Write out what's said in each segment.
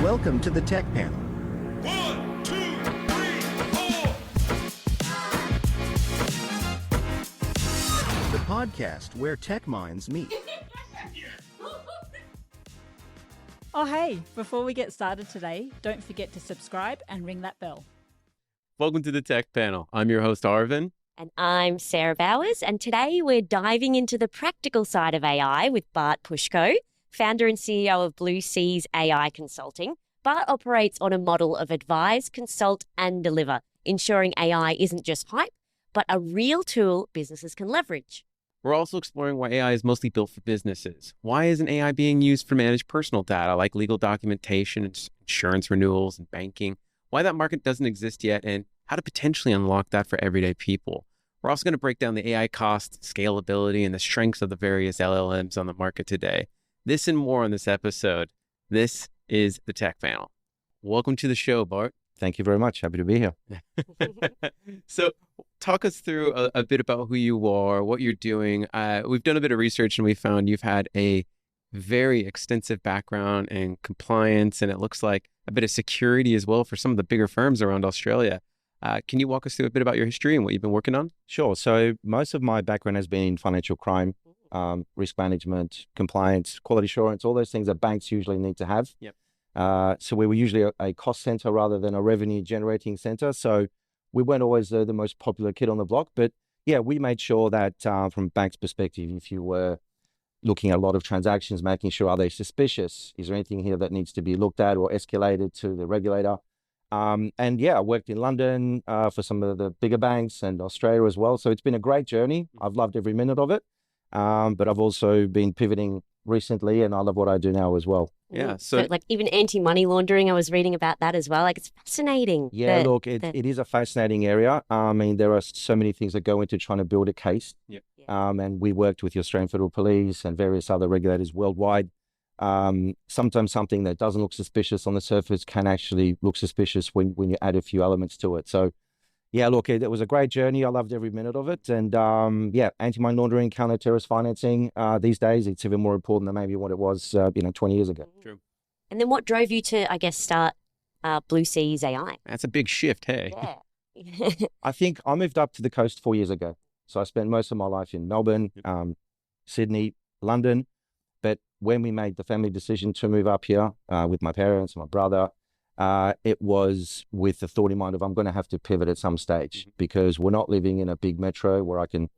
Welcome to the Tech Panel. 1, 2, 3, 4. The podcast where tech minds meet. Oh, hey, before we get started today, don't forget to subscribe and ring that bell. Welcome to the Tech Panel. I'm your host, Arvin. And I'm Sarah Bowers, and today we're diving into the practical side of AI with Bart Puszko, founder and CEO of Blue Seas AI Consulting. Bart operates on a model of advise, consult, and deliver, ensuring AI isn't just hype, but a real tool businesses can leverage. We're also exploring why AI is mostly built for businesses. Why isn't AI being used for managed personal data like legal documentation, insurance renewals, and banking? Why that market doesn't exist yet, and how to potentially unlock that for everyday people. We're also going to break down the AI costs, scalability, and the strengths of the various LLMs on the market today. This and more on this episode. This is the Tech Panel. Welcome to the show, Bart. Thank you very much. Happy to be here. So talk us through a bit about who you are, what you're doing. We've done a bit of research and we found you've had a very extensive background in compliance, and it looks like a bit of security as well for some of the bigger firms around Australia. Can you walk us through a bit about your history and what you've been working on? Sure. So most of my background has been in financial crime, risk management, compliance, quality assurance, all those things that banks usually need to have. Yep. So we were usually a cost center rather than a revenue generating center. So we weren't always the most popular kid on the block. But yeah, we made sure that from a bank's perspective, if you were looking at a lot of transactions, making sure, are they suspicious? Is there anything here that needs to be looked at or escalated to the regulator? And yeah, I worked in London for some of the bigger banks and Australia as well. So it's been a great journey. I've loved every minute of it. But I've also been pivoting recently, and I love what I do now as well. Yeah. So like even anti-money laundering, I was reading about that as well. Like, it's fascinating. Yeah, look, it is a fascinating area. I mean, there are so many things that go into trying to build a case. Yep. And we worked with the Australian Federal Police and various other regulators worldwide. Sometimes something that doesn't look suspicious on the surface can actually look suspicious when you add a few elements to it. So yeah, look, it was a great journey. I loved every minute of it. And yeah, anti-money laundering, counter-terrorist financing, these days, it's even more important than maybe what it was, 20 years ago. True. And then what drove you to, I guess, start Blue Seas AI? That's a big shift, hey? Yeah. I think I moved up to the coast 4 years ago. So I spent most of my life in Melbourne, Sydney, London. But when we made the family decision to move up here with my parents and my brother, it was with the thought in mind of I'm going to have to pivot at some stage because we're not living in a big metro where I can,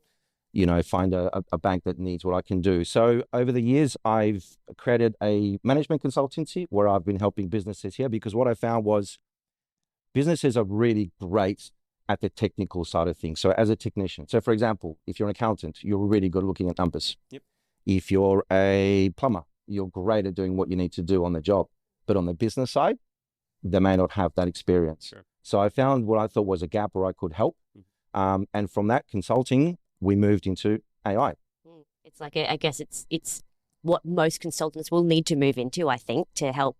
find a bank that needs what I can do. So over the years, I've created a management consultancy where I've been helping businesses here because what I found was businesses are really great at the technical side of things. So as a technician, so for example, if you're an accountant, you're really good at looking at numbers. Yep. If you're a plumber, you're great at doing what you need to do on the job. But on the business side, they may not have that experience. Sure. So I found what I thought was a gap where I could help. And from that consulting, we moved into AI. It's like, I guess it's what most consultants will need to move into, I think, to help,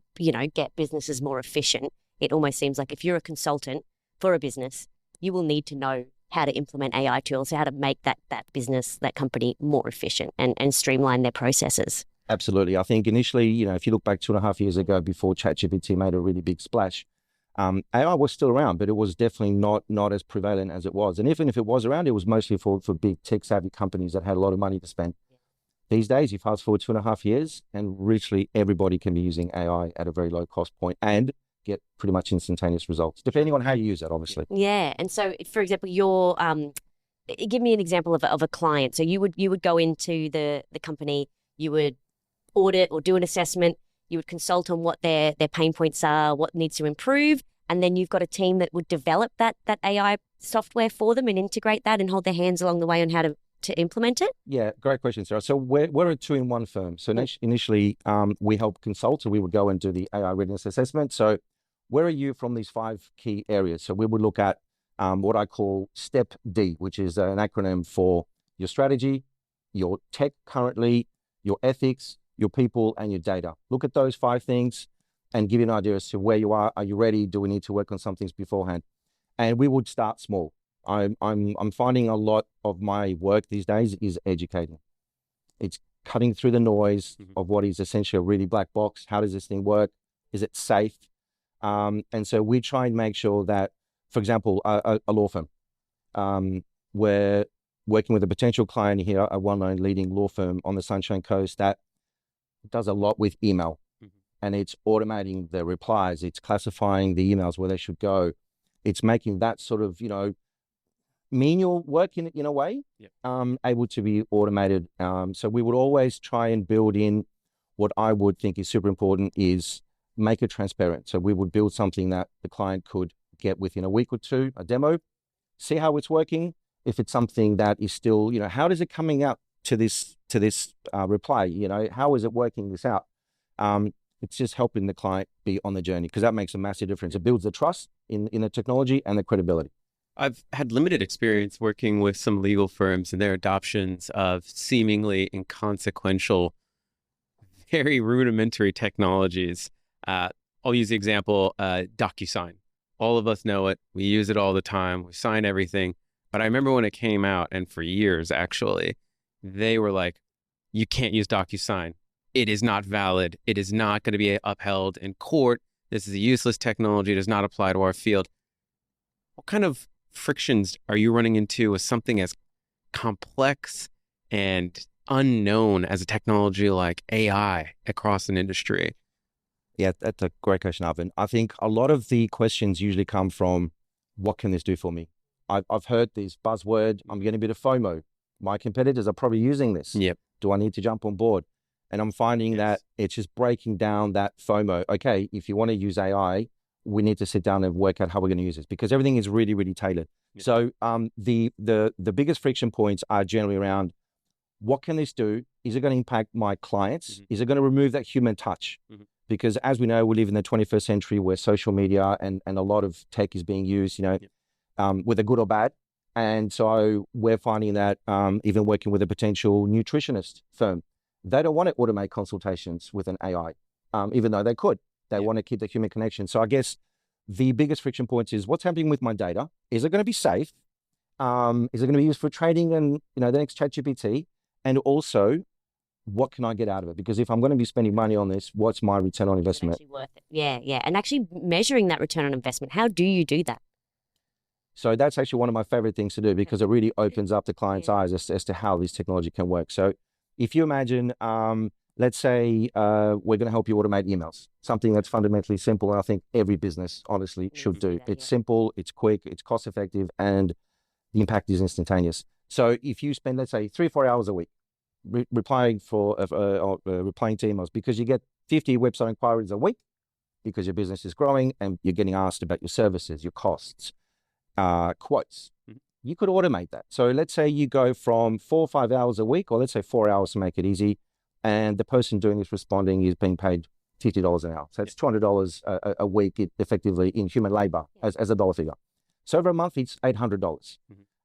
get businesses more efficient. It almost seems like if you're a consultant for a business, you will need to know how to implement AI tools, how to make that business, that company more efficient and streamline their processes. Absolutely. I think initially, if you look back 2.5 years ago before ChatGPT made a really big splash, AI was still around, but it was definitely not as prevalent as it was. And even if it was around, it was mostly for big tech-savvy companies that had a lot of money to spend. These days, you fast forward 2.5 years, and literally everybody can be using AI at a very low cost point and get pretty much instantaneous results, depending on how you use it, obviously. Yeah. And so, for example, your give me an example of a client. So you would go into the company, you would audit or do an assessment, you would consult on what their pain points are, what needs to improve, and then you've got a team that would develop that AI software for them and integrate that and hold their hands along the way on how to implement it? Yeah, great question, Sarah. So we're a two-in-one firm. So initially, we help consult, so we would go and do the AI readiness assessment. So where are you from these 5 key areas? So we would look at what I call STEP D, which is an acronym for your strategy, your tech currently, your ethics, your people, and your data. Look at those 5 things and give you an idea as to where you are. Are you ready? Do we need to work on some things beforehand? And we would start small. I'm finding a lot of my work these days is educating. It's cutting through the noise of what is essentially a really black box. How does this thing work? Is it safe? And so we try and make sure that, for example, a law firm, we're working with a potential client here, a well-known leading law firm on the Sunshine Coast that does a lot with email. And it's automating the replies. It's classifying the emails where they should go. It's making that sort of, menial work in a way, able to be automated. So we would always try and build in what I would think is super important is make it transparent. So we would build something that the client could get within a week or two, a demo, see how it's working. If it's something that is still, how does it coming out to this reply? How is it working this out? It's just helping the client be on the journey, because that makes a massive difference. It builds the trust in the technology and the credibility. I've had limited experience working with some legal firms and their adoptions of seemingly inconsequential, very rudimentary technologies. I'll use the example, DocuSign. All of us know it. We use it all the time. We sign everything. But I remember when it came out, and for years, actually, they were like, you can't use DocuSign. It is not valid. It is not going to be upheld in court. This is a useless technology. It does not apply to our field. What kind of frictions are you running into with something as complex and unknown as a technology like AI across an industry? Yeah, that's a great question, Arvin. I think a lot of the questions usually come from, what can this do for me? I've heard this buzzword, I'm getting a bit of FOMO. My competitors are probably using this. Yep. Do I need to jump on board? And I'm finding that it's just breaking down that FOMO. Okay, if you want to use AI, we need to sit down and work out how we're going to use this, because everything is really, really tailored. Yep. So the biggest friction points are generally around, what can this do? Is it going to impact my clients? Is it going to remove that human touch? Because as we know, we live in the 21st century where social media and a lot of tech is being used, whether good or bad. And so we're finding that even working with a potential nutritionist firm, they don't want to automate consultations with an AI, even though they could. They want to keep the human connection. So I guess the biggest friction points is, what's happening with my data? Is it going to be safe? Is it going to be used for trading and the next ChatGPT? And also, what can I get out of it? Because if I'm going to be spending money on this, what's my return on investment? Actually worth it. Yeah. And actually measuring that return on investment, how do you do that? So that's actually one of my favorite things to do, because it really opens up the client's eyes as to how this technology can work. So if you imagine, let's say we're going to help you automate emails, something that's fundamentally simple, and I think every business honestly should do. It's simple, it's quick, it's cost effective, and the impact is instantaneous. So if you spend, let's say, 3 or 4 hours a week replying to emails, because you get 50 website inquiries a week, because your business is growing and you're getting asked about your services, your costs, quotes, you could automate that. So let's say you go from 4 or 5 hours a week, or let's say 4 hours to make it easy, and the person doing this responding is being paid $50 an hour. So it's $200 a week effectively in human labor as a dollar figure. So over a month, it's $800.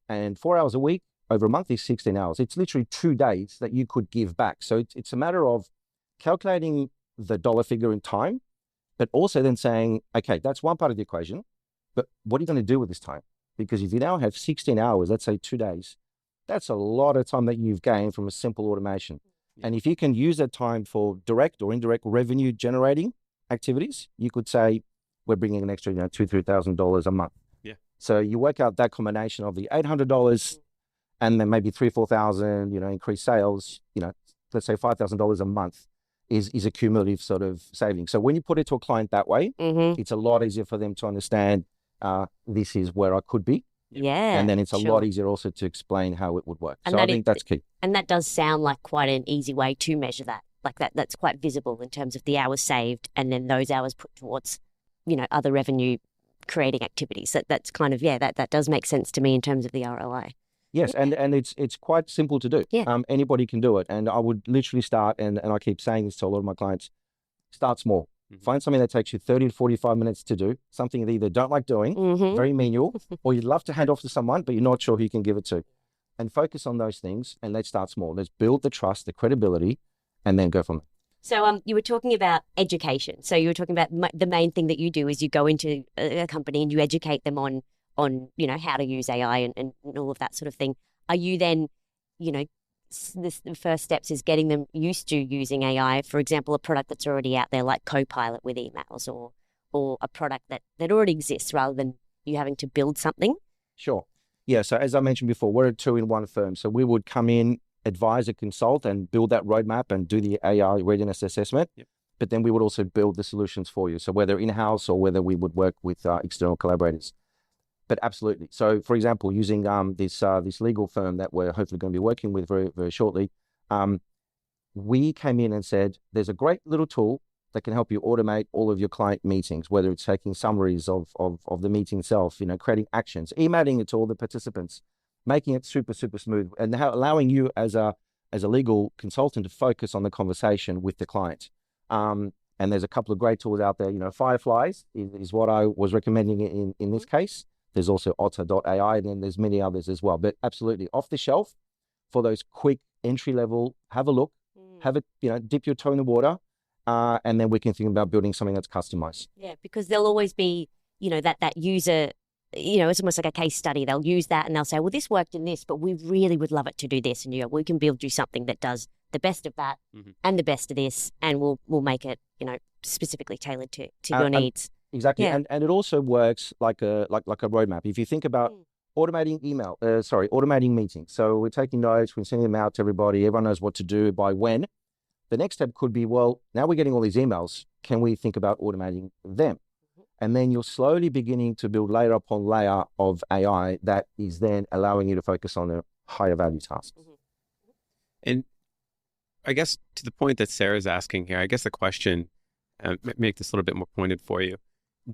And 4 hours a week, over a month is 16 hours. It's literally 2 days that you could give back. So it's a matter of calculating the dollar figure in time, but also then saying, okay, that's one part of the equation, but what are you going to do with this time? Because if you now have 16 hours, let's say 2 days, that's a lot of time that you've gained from a simple automation. And if you can use that time for direct or indirect revenue generating activities, you could say, we're bringing an extra, $2,000-3,000 a month. Yeah. So you work out that combination of the $800 and then maybe $3,000-4,000, increased sales, let's say $5,000 a month is a cumulative sort of saving. So when you put it to a client that way, it's a lot easier for them to understand, this is where I could be. Yeah. And then it's a lot easier also to explain how it would work. And so I think that's key. And that does sound like quite an easy way to measure that. Like that's quite visible in terms of the hours saved and then those hours put towards, other revenue creating activities. That's kind of, that does make sense to me in terms of the ROI. Yes, and it's quite simple to do. Yeah. Anybody can do it. And I would literally start, and I keep saying this to a lot of my clients, start small. Find something that takes you 30 to 45 minutes to do, something that you either don't like doing, very menial, or you'd love to hand off to someone, but you're not sure who you can give it to. And focus on those things, and let's start small. Let's build the trust, the credibility, and then go from there. So you were talking about education. So you were talking about the main thing that you do is you go into a company and you educate them on how to use AI and all of that sort of thing. Are you then, the first steps is getting them used to using AI. For example, a product that's already out there like Copilot with emails, or a product that already exists, rather than you having to build something. Sure. Yeah. So as I mentioned before, we're a two-in-one firm. So we would come in, advise, and consult, and build that roadmap and do the AI readiness assessment. Yep. But then we would also build the solutions for you. So whether in-house or whether we would work with external collaborators. But absolutely. So for example, using this legal firm that we're hopefully going to be working with very, very shortly, we came in and said, there's a great little tool that can help you automate all of your client meetings, whether it's taking summaries of the meeting itself, creating actions, emailing it to all the participants, making it super, super smooth, and allowing you as a legal consultant to focus on the conversation with the client. And there's a couple of great tools out there. Fireflies is what I was recommending in this case. There's also otter.ai, and then there's many others as well. But absolutely off the shelf for those quick entry level, have a look, have it, dip your toe in the water, and then we can think about building something that's customized. Yeah, because there'll always be, that user, it's almost like a case study. They'll use that and they'll say, well, this worked in this, but we really would love it to do this. And we can build you something that does the best of that and the best of this, and we'll make it, specifically tailored to your needs. Exactly. Yeah. And it also works like a roadmap. If you think about automating automating meetings. So we're taking notes, we're sending them out to everybody. Everyone knows what to do by when. The next step could be, well, now we're getting all these emails. Can we think about automating them? And then you're slowly beginning to build layer upon layer of AI that is then allowing you to focus on the higher value tasks. And I guess to the point that Sarah's asking here, I guess the question, make this a little bit more pointed for you.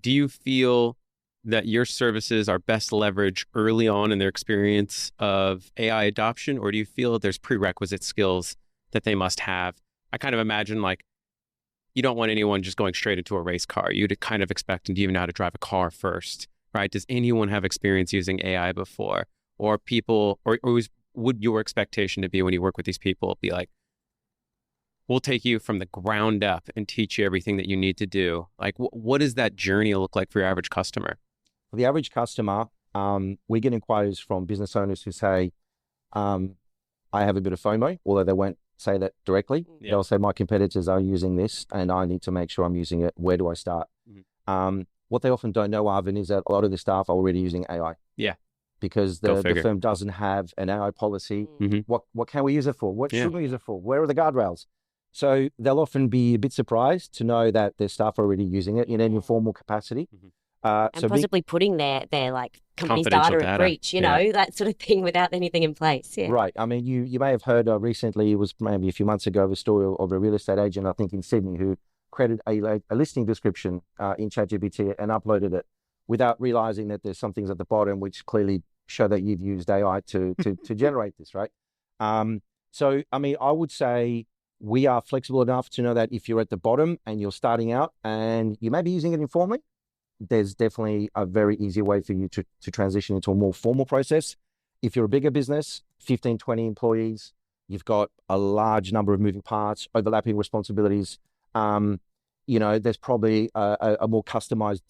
Do you feel that your services are best leveraged early on in their experience of AI adoption, or do you feel that there's prerequisite skills that they must have? I kind of imagine you don't want anyone just going straight into a race car. You'd kind of expect them to even know how to drive a car first, right? Does anyone have experience using AI before? Or would your expectation to be when you work with these people be like, we'll take you from the ground up and teach you everything that you need to do? What does that journey look like for your average customer? For the average customer, we get inquiries from business owners who say, I have a bit of FOMO, although they won't say that directly. Yeah. They'll say, my competitors are using this and I need to make sure I'm using it. Where do I start? What they often don't know, Arvin, is that a lot of the staff are already using AI. Yeah. Because the firm doesn't have an AI policy. What can we use it for? What should we use it for? Where are the guardrails? So they'll often be a bit surprised to know that their staff are already using it in an informal capacity. And possibly putting their company's data at breach, that sort of thing, without anything in place. Yeah. Right. I mean, you may have heard recently, it was maybe a few months ago, a story of a real estate agent, I think in Sydney, who created a listing description in ChatGPT and uploaded it without realizing that there's some things at the bottom which clearly show that you've used AI to generate this, right? So, I mean, I would say we are flexible enough to know that if you're at the bottom and you're starting out and you may be using it informally, there's definitely a very easy way for you to transition into a more formal process. If you're a bigger business, 15, 20 employees, you've got a large number of moving parts, overlapping responsibilities, there's probably a more customized,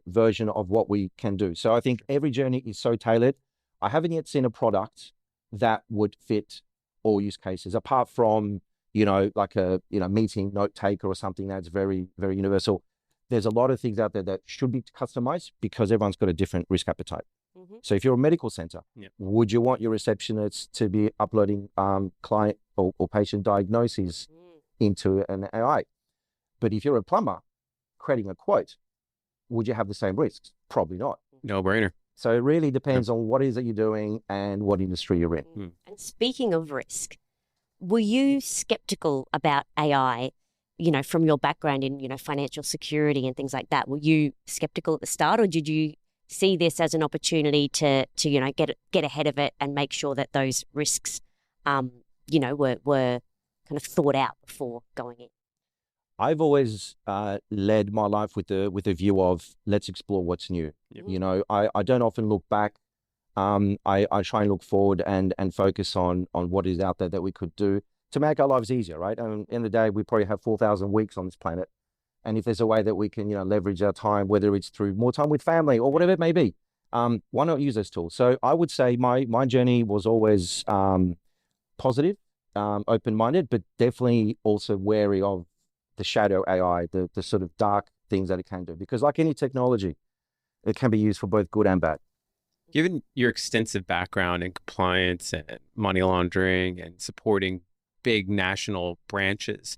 version of what we can do. So I think every journey is so tailored. I haven't yet seen a product that would fit all use cases, apart from, like a, meeting note taker or something that's very, very universal. There's a lot of things out there that should be customized because everyone's got a different risk appetite. So if you're a medical center, would you want your receptionists to be uploading client or patient diagnoses into an AI? But if you're a plumber creating a quote, would you have the same risks? Probably not. No brainer. So it really depends on what it is that you're doing and what industry you're in. And speaking of risk, were you skeptical about AI, from your background in, financial security and things like that? Were you skeptical at the start, or did you see this as an opportunity to get ahead of it and make sure that those risks, were kind of thought out before going in? I've always led my life with the view of let's explore what's new. I don't often look back. I try and look forward and focus on what is out there that we could do to make our lives easier, right? And at the end of the day, we probably have 4,000 weeks on this planet. And if there's a way that we can, leverage our time, whether it's through more time with family or whatever it may be, why not use those tools? So I would say my journey was always positive open-minded, but definitely also wary of the shadow AI, the sort of dark things that it can do. Because like any technology, it can be used for both good and bad. Given your extensive background in compliance and money laundering and supporting big national branches,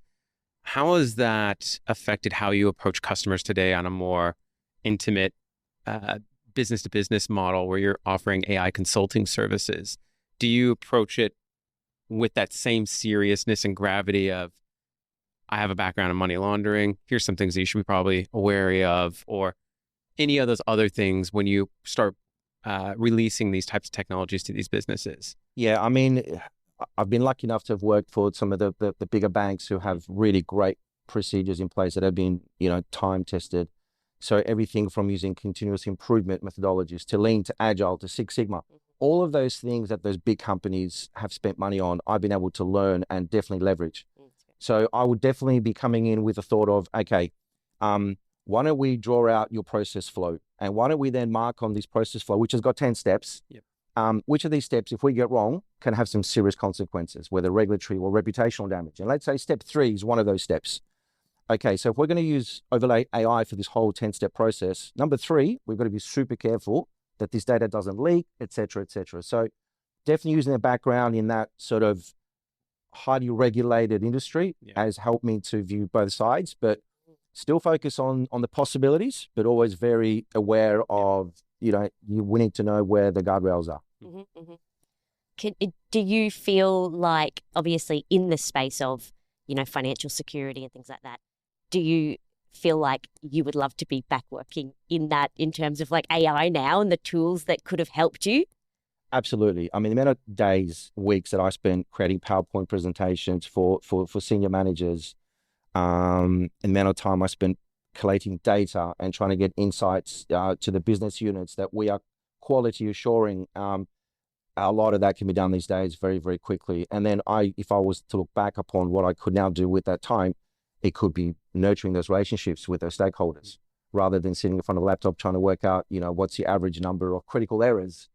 how has that affected how you approach customers today on a more intimate business-to-business model where you're offering AI consulting services? Do you approach it with that same seriousness and gravity of, I have a background in money laundering, here's some things that you should be probably wary of, or any of those other things when you start releasing these types of technologies to these businesses? Yeah, I mean, I've been lucky enough to have worked for some of the bigger banks who have really great procedures in place that have been, time tested. So everything from using continuous improvement methodologies to lean to agile to Six Sigma, all of those things that those big companies have spent money on, I've been able to learn and definitely leverage. So I would definitely be coming in with a thought of, okay, why don't we draw out your process flow? And why don't we then mark on this process flow, which has got 10 steps, which of these steps, if we get wrong, can have some serious consequences, whether regulatory or reputational damage. And let's say step 3 is one of those steps. Okay, so if we're going to overlay AI for this whole 10-step process, number 3, we've got to be super careful that this data doesn't leak, et cetera, et cetera. So definitely using a background in that sort of highly regulated industry has helped me to view both sides, but still focus on the possibilities, but always very aware of, we need to know where the guardrails are. Do you feel like, obviously in the space of, financial security and things like that, do you feel like you would love to be back working in that in terms of like AI now and the tools that could have helped you? Absolutely. I mean, the amount of days, weeks that I spent creating PowerPoint presentations for senior managers, and the amount of time I spent collating data and trying to get insights to the business units that we are quality assuring, a lot of that can be done these days very, very quickly. And then if I was to look back upon what I could now do with that time, it could be nurturing those relationships with those stakeholders rather than sitting in front of a laptop trying to work out, what's the average number of critical errors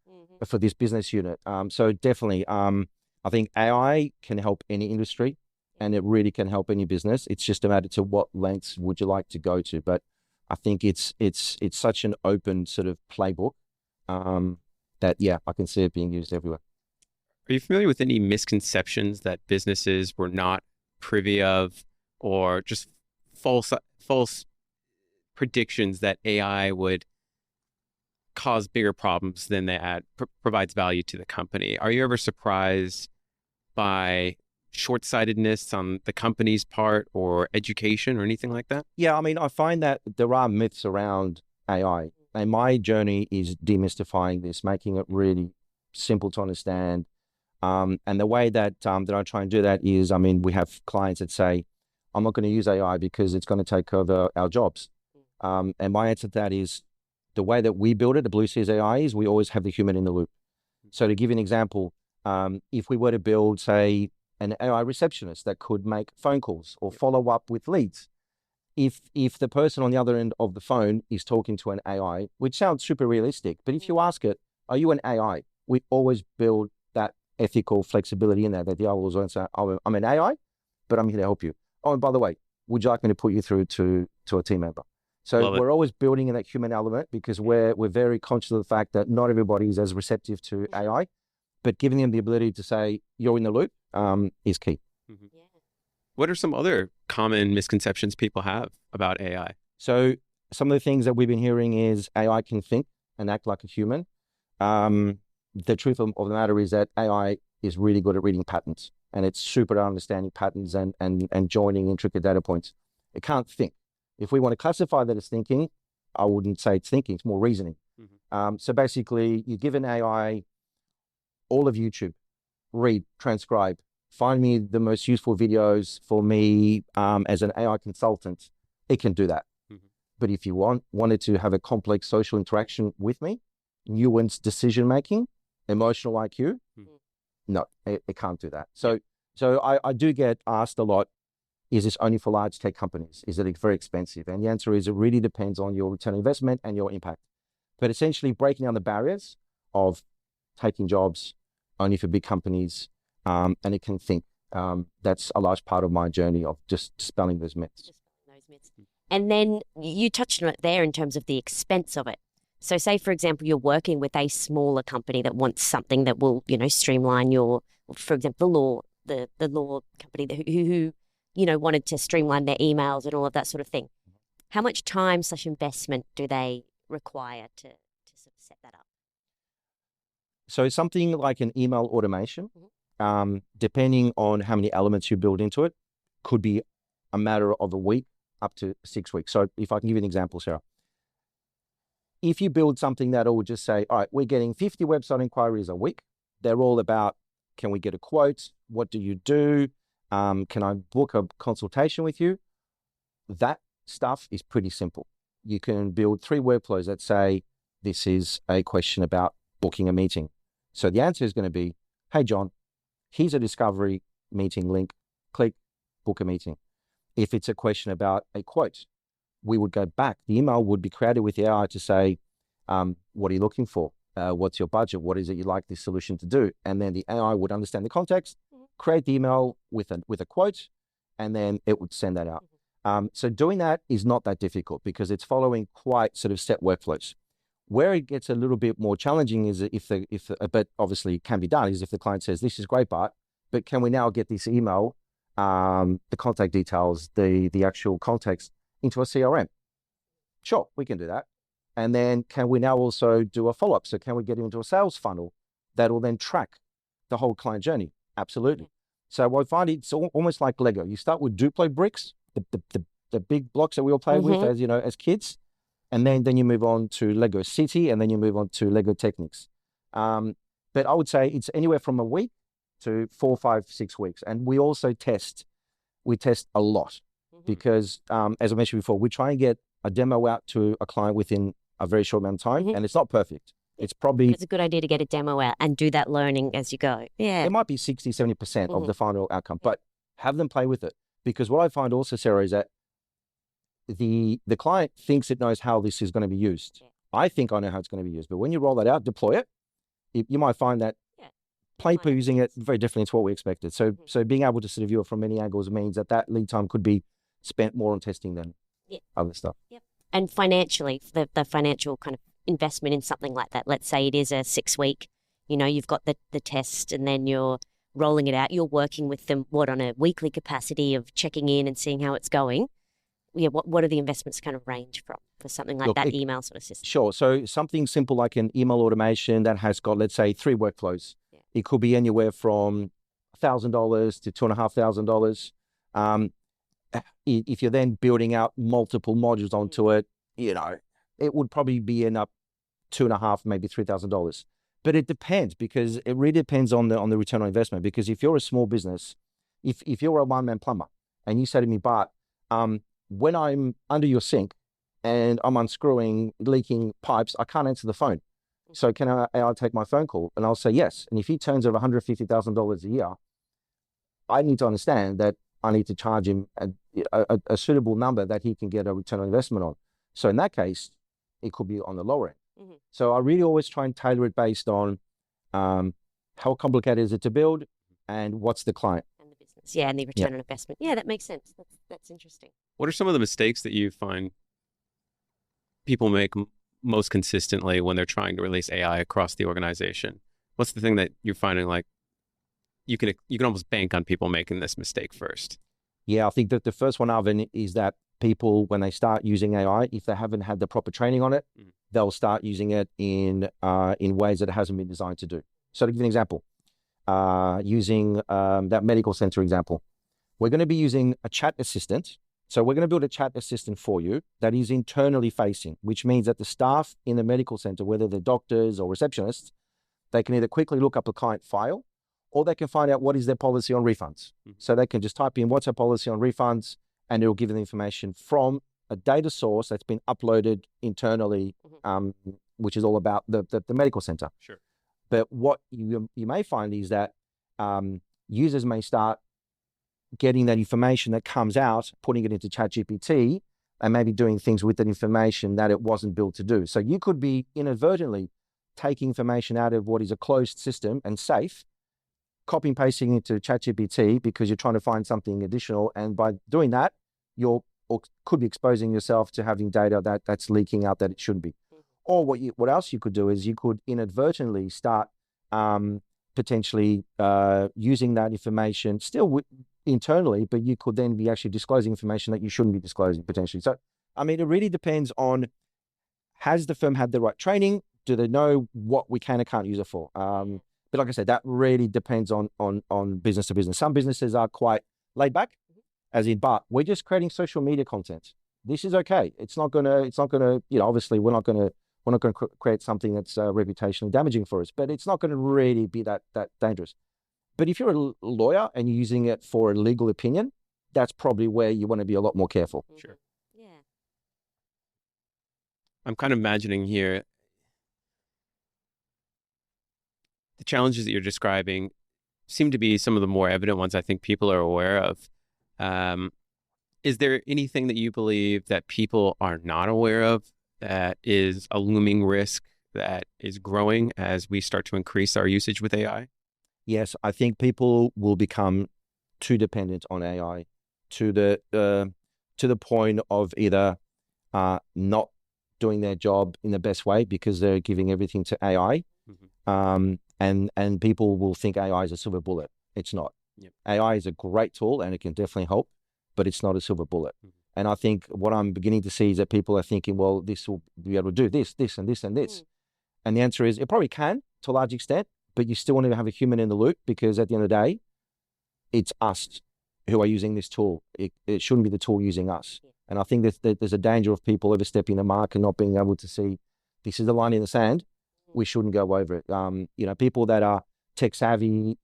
for this business unit. So definitely, I think AI can help any industry and it really can help any business. It's just a matter to what lengths would you like to go to. But I think it's such an open sort of playbook that, I can see it being used everywhere. Are you familiar with any misconceptions that businesses were not privy of, or just false predictions that AI would cause bigger problems than they provides value to the company? Are you ever surprised by short-sightedness on the company's part or education or anything like that? Yeah, I mean, I find that there are myths around AI. And my journey is demystifying this, making it really simple to understand. And the way that I try and do that is, I mean, we have clients that say, I'm not going to use AI because it's going to take over our jobs. And my answer to that is, the way that we build it, the Blue Seas AI, is we always have the human in the loop. So to give you an example, if we were to build, say, an AI receptionist that could make phone calls or follow up with leads, if the person on the other end of the phone is talking to an AI, which sounds super realistic, but if you ask it, are you an AI? We always build that ethical flexibility in there, that the AI will say, oh, I'm an AI, but I'm here to help you. Oh, and by the way, would you like me to put you through to a team member? So we're always building in that human element because we're very conscious of the fact that not everybody is as receptive to AI, but giving them the ability to say, you're in the loop, is key. Mm-hmm. Yeah. What are some other common misconceptions people have about AI? So some of the things that we've been hearing is AI can think and act like a human. The truth of the matter is that AI is really good at reading patterns, and it's super at understanding patterns and joining intricate data points. It can't think. If we want to classify that as thinking, I wouldn't say it's thinking, it's more reasoning. Mm-hmm. So basically, you give an AI all of YouTube, read, transcribe, find me the most useful videos for me as an AI consultant, it can do that. Mm-hmm. But if you wanted to have a complex social interaction with me, nuanced decision-making, emotional IQ, no, it can't do that. So I do get asked a lot, is this only for large tech companies? Is it very expensive? And the answer is it really depends on your return on investment and your impact. But essentially breaking down the barriers of taking jobs only for big companies, and it can think. That's a large part of my journey of just dispelling those myths. Those myths. And then you touched on it there in terms of the expense of it. So say, for example, you're working with a smaller company that wants something that will, streamline your, for example, the law company who wanted to streamline their emails and all of that sort of thing. How much time/investment do they require to sort of set that up? So something like an email automation, depending on how many elements you build into it, could be a matter of a week up to 6 weeks. So if I can give you an example, Sarah. If you build something that will just say, all right, we're getting 50 website inquiries a week. They're all about, can we get a quote? What do you do? Can I book a consultation with you? That stuff is pretty simple. You can build 3 workflows that say, this is a question about booking a meeting. So the answer is going to be, hey, John, here's a discovery meeting link. Click, book a meeting. If it's a question about a quote, we would go back. The email would be created with the AI to say, what are you looking for? What's your budget? What is it you'd like this solution to do? And then the AI would understand the context, create the email with a quote, and then it would send that out. So doing that is not that difficult because it's following quite sort of set workflows. Where it gets a little bit more challenging is but obviously it can be done, is if the client says, this is great, Bart, but can we now get this email, the contact details, the actual context into a CRM? Sure, we can do that. And then can we now also do a follow-up? So can we get into a sales funnel that will then track the whole client journey? Absolutely. So I find it's almost like Lego. You start with Duplo bricks, the big blocks that we all play with as kids. And then you move on to Lego City, and then you move on to Lego Technics. But I would say it's anywhere from a week to 4, 5, 6 weeks. And we also test a lot because, as I mentioned before, we try and get a demo out to a client within a very short amount of time, and it's not perfect. It's a good idea to get a demo out and do that learning as you go. Yeah. It might be 60, 70% of the final outcome, but have them play with it. Because what I find also, Sarah, is that the client thinks it knows how this is going to be used. I think I know how it's going to be used, but when you roll that out, deploy it, you might find that people are using it very differently to what we expected. So being able to sort of view it from many angles means that lead time could be spent more on testing than other stuff. Yep. And financially, the financial kind of investment in something like that, let's say it is a 6-week, you've got the test and then you're rolling it out, you're working with them, on a weekly capacity of checking in and seeing how it's going. What are the investments kind of range from for something like that email sort of system? Sure. So something simple like an email automation that has got, let's say, 3 workflows. Yeah. It could be anywhere from $1,000 to $2,500. If you're then building out multiple modules onto it, it would probably be end up $2,500, maybe $3,000. But it depends because it really depends on the return on investment. Because if you're a small business, if you're a one-man plumber and you say to me, Bart, when I'm under your sink and I'm unscrewing leaking pipes, I can't answer the phone. So can I take my phone call? And I'll say yes. And if he turns over $150,000 a year, I need to understand that I need to charge him a suitable number that he can get a return on investment on. So in that case, it could be on the lower end. So I really always try and tailor it based on how complicated is it to build and what's the client. And the business. Yeah, and the return on investment. Yeah, that makes sense. That's interesting. What are some of the mistakes that you find people make most consistently when they're trying to release AI across the organization? What's the thing that you're finding like you can almost bank on people making this mistake first? Yeah, I think that the first one, Arvin, is that people, when they start using AI, if they haven't had the proper training on it, they'll start using it in ways that it hasn't been designed to do. So to give you an example, using that medical center example, we're going to be using a chat assistant. So we're going to build a chat assistant for you that is internally facing, which means that the staff in the medical center, whether they're doctors or receptionists, they can either quickly look up a client file or they can find out what is their policy on refunds. So they can just type in what's our policy on refunds and it'll give them information from a data source that's been uploaded internally, which is all about the medical center. Sure. But what you may find is that users may start getting that information that comes out, putting it into ChatGPT, and maybe doing things with that information that it wasn't built to do. So you could be inadvertently taking information out of what is a closed system and safe, copy and pasting into ChatGPT because you're trying to find something additional. And by doing that, you're or could be exposing yourself to having data that's leaking out that it shouldn't be. Or what else you could do is you could inadvertently start potentially using that information still internally, but you could then be actually disclosing information that you shouldn't be disclosing potentially. So, I mean, it really depends on, has the firm had the right training? Do they know what we can and can't use it for? But like I said, that really depends on business to business. Some businesses are quite laid back, as in, but we're just creating social media content. This is okay. It's not gonna, obviously we're not gonna create something that's reputationally damaging for us, but it's not gonna really be that dangerous. But if you're a lawyer and you're using it for a legal opinion, that's probably where you want to be a lot more careful. Sure. Yeah. I'm kind of imagining here the challenges that you're describing seem to be some of the more evident ones I think people are aware of. Is there anything that you believe that people are not aware of that is a looming risk that is growing as we start to increase our usage with AI? Yes, I think people will become too dependent on AI to the point of either not doing their job in the best way because they're giving everything to AI. And people will think AI is a silver bullet. It's not. Yep. AI is a great tool and it can definitely help, but it's not a silver bullet. And I think what I'm beginning to see is that people are thinking, well, this will be able to do this, this, and this, and this. And the answer is it probably can to a large extent, but you still want to have a human in the loop because at the end of the day, it's us who are using this tool. It shouldn't be the tool using us. And I think that there's a danger of people overstepping the mark and not being able to see this is the line in the sand. We shouldn't go over it. People that are tech savvy,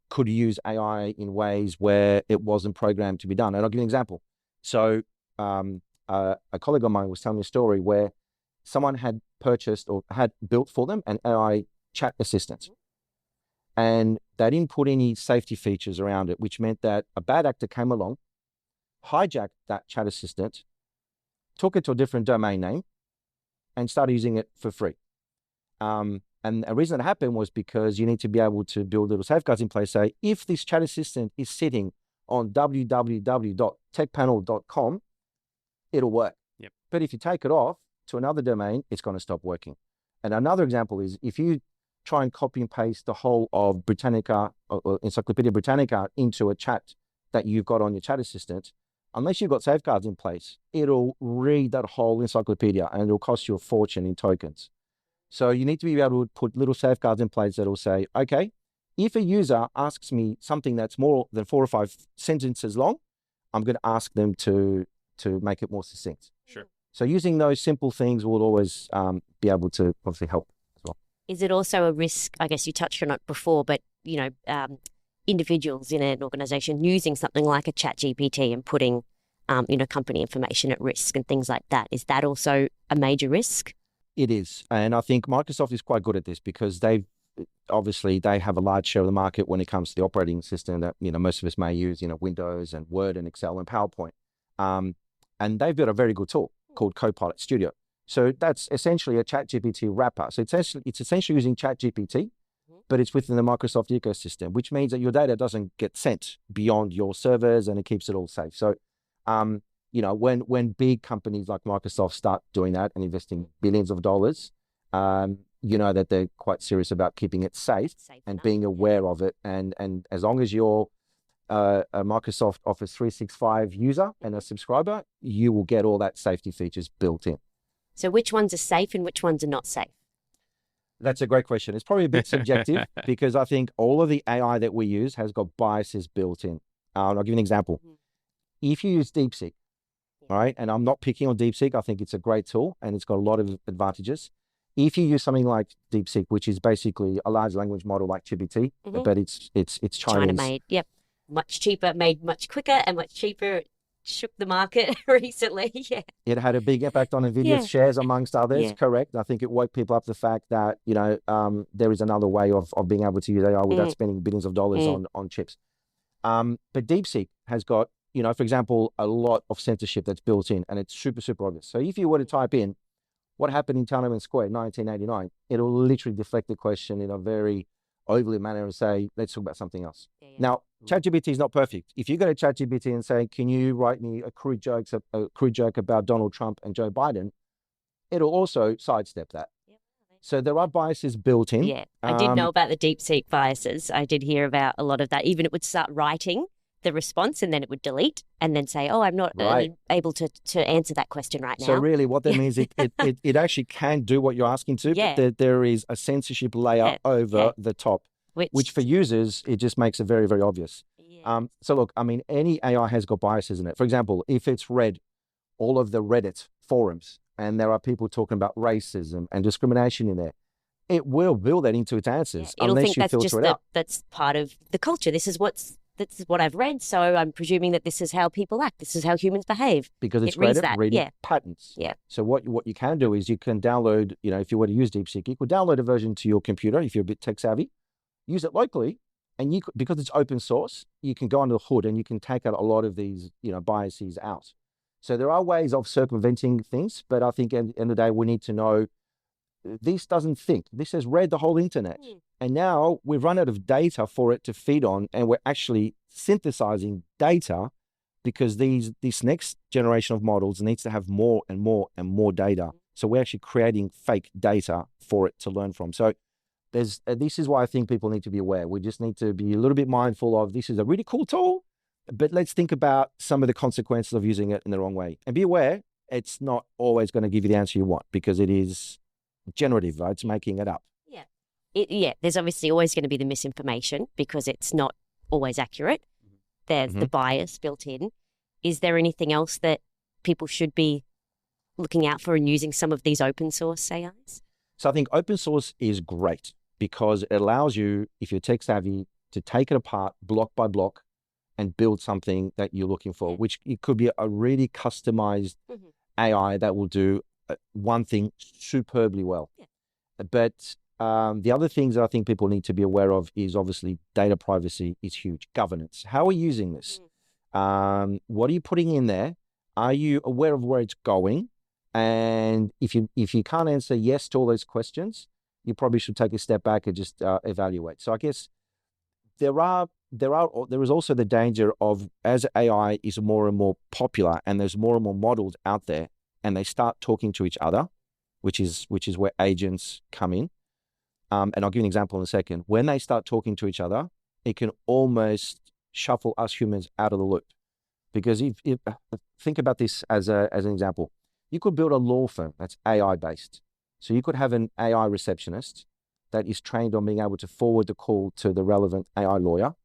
could use AI in ways where it wasn't programmed to be done. And I'll give you an example. So a colleague of mine was telling me a story where someone had purchased or had built for them an AI chat assistant. And they didn't put any safety features around it, which meant that a bad actor came along, hijacked that chat assistant, took it to a different domain name, and started using it for free. And the reason that happened was because you need to be able to build little safeguards in place. Say, if this chat assistant is sitting on www.techpanel.com, it'll work. Yep. But if you take it off to another domain, it's going to stop working. And another example is if you try and copy and paste the whole of Britannica or Encyclopedia Britannica into a chat that you've got on your chat assistant, unless you've got safeguards in place, it'll read that whole encyclopedia and it'll cost you a fortune in tokens. So you need to be able to put little safeguards in place that will say, okay, if a user asks me something that's more than 4 or 5 sentences long, I'm going to ask them to make it more succinct. Sure. So using those simple things will always be able to obviously help as well. Is it also a risk, I guess you touched on it before, but, individuals in an organization using something like a ChatGPT and putting, company information at risk and things like that? Is that also a major risk? It is. And I think Microsoft is quite good at this because they have a large share of the market when it comes to the operating system that, most of us may use, Windows and Word and Excel and PowerPoint. And they've got a very good tool called Copilot Studio. So that's essentially a ChatGPT wrapper. So it's essentially using ChatGPT, but it's within the Microsoft ecosystem, which means that your data doesn't get sent beyond your servers and it keeps it all safe. So, when big companies like Microsoft start doing that and investing billions of dollars, that they're quite serious about keeping it safe and being aware of it. And as long as you're a Microsoft Office 365 user and a subscriber, you will get all that safety features built in. So which ones are safe and which ones are not safe? That's a great question. It's probably a bit subjective because I think all of the AI that we use has got biases built in. I'll give you an example. If you use DeepSeek, all right, and I'm not picking on DeepSeek, I think it's a great tool and it's got a lot of advantages. If you use something like DeepSeek, which is basically a large language model like GPT, but it's Chinese. China made, yep. Much cheaper, made much quicker and much cheaper. Shook the market recently. Yeah. It had a big impact on Nvidia's shares amongst others, correct. I think it woke people up the fact that, there is another way of being able to use AI without spending billions of dollars on chips. But DeepSeek has got, for example, a lot of censorship that's built in and it's super, super obvious. So if you were to type in what happened in Tiananmen Square in 1989, it'll literally deflect the question in a very overly manner and say, let's talk about something else. Yeah, yeah. Now, ChatGPT is not perfect. If you go to ChatGPT and say, can you write me a crude joke about Donald Trump and Joe Biden, it'll also sidestep that. Yep. So there are biases built in. Yeah, I did know about the DeepSeek biases. I did hear about a lot of that. Even it would start writing the response and then it would delete and then say, oh, I'm not Right. able to answer that question right now. So really what that means, it actually can do what you're asking to, Yeah. but there is a censorship layer over the top, which for users, it just makes it very, very obvious. Yeah. So look, I mean, any AI has got biases in it. For example, if it's read all of the Reddit forums and there are people talking about racism and discrimination in there, it will build that into its answers It'll unless think you that's filter just it out. that's part of the culture. This is what I've read, so I'm presuming that this is how people act. This is how humans behave. Because it's it reads great at that, reading yeah. patterns. Yeah. So what you can do is you can download, if you were to use DeepSeek, you could download a version to your computer if you're a bit tech savvy, use it locally, and you could, because it's open source, you can go under the hood and you can take out a lot of these, biases out. So there are ways of circumventing things, but I think at the end of the day, we need to know this doesn't think. This has read the whole internet. And now we've run out of data for it to feed on, and we're actually synthesizing data because this next generation of models needs to have more and more and more data. So we're actually creating fake data for it to learn from. So this is why I think people need to be aware. We just need to be a little bit mindful of, this is a really cool tool, but let's think about some of the consequences of using it in the wrong way. And be aware, it's not always going to give you the answer you want because it is generative, right? It's making it up. There's obviously always going to be the misinformation because it's not always accurate. There's the bias built in. Is there anything else that people should be looking out for in using some of these open source AIs? So I think open source is great because it allows you, if you're tech savvy, to take it apart block by block and build something that you're looking for, which it could be a really customized AI that will do one thing superbly well. But the other things that I think people need to be aware of is obviously data privacy is huge. Governance. How are you using this? What are you putting in there? Are you aware of where it's going? And if you can't answer yes to all those questions, you probably should take a step back and just evaluate. So I guess there is also the danger of, as AI is more and more popular and there's more and more models out there and they start talking to each other, which is where agents come in. And I'll give you an example in a second. When they start talking to each other, it can almost shuffle us humans out of the loop. Because if think about this as an example, you could build a law firm that's AI based. So you could have an AI receptionist that is trained on being able to forward the call to the relevant AI lawyer.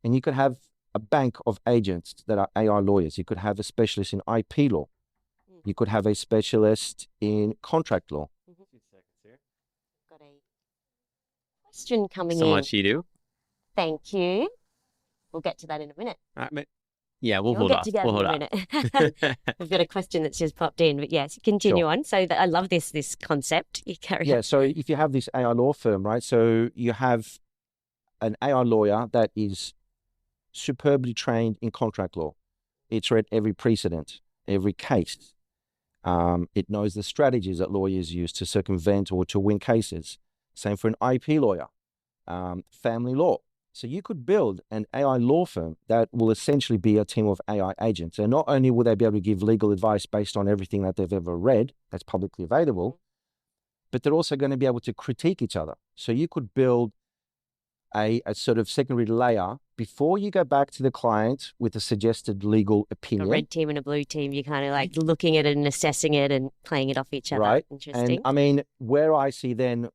And you could have a bank of agents that are AI lawyers. You could have a specialist in IP law. You could have a specialist in contract law. Got a question coming So in. much you do. Thank you. We'll get to that in a minute. Yeah, we'll We'll hold get off. to that We'll in hold a off. minute. We've got a question that's just popped in, but yes, continue Sure. on. So I love this concept. You carry on. So if you have this AI law firm, right? So you have an AI lawyer that is superbly trained in contract law. It's read every precedent, every case. It knows the strategies that lawyers use to circumvent or to win cases. Same for an IP lawyer, family law. So you could build an AI law firm that will essentially be a team of AI agents. And not only will they be able to give legal advice based on everything that they've ever read that's publicly available, but they're also going to be able to critique each other. So you could build a sort of secondary layer before you go back to the client with a suggested legal opinion. A red team and a blue team, you're kind of like looking at it and assessing it and playing it off each other. Right. Interesting. And I mean, where I see then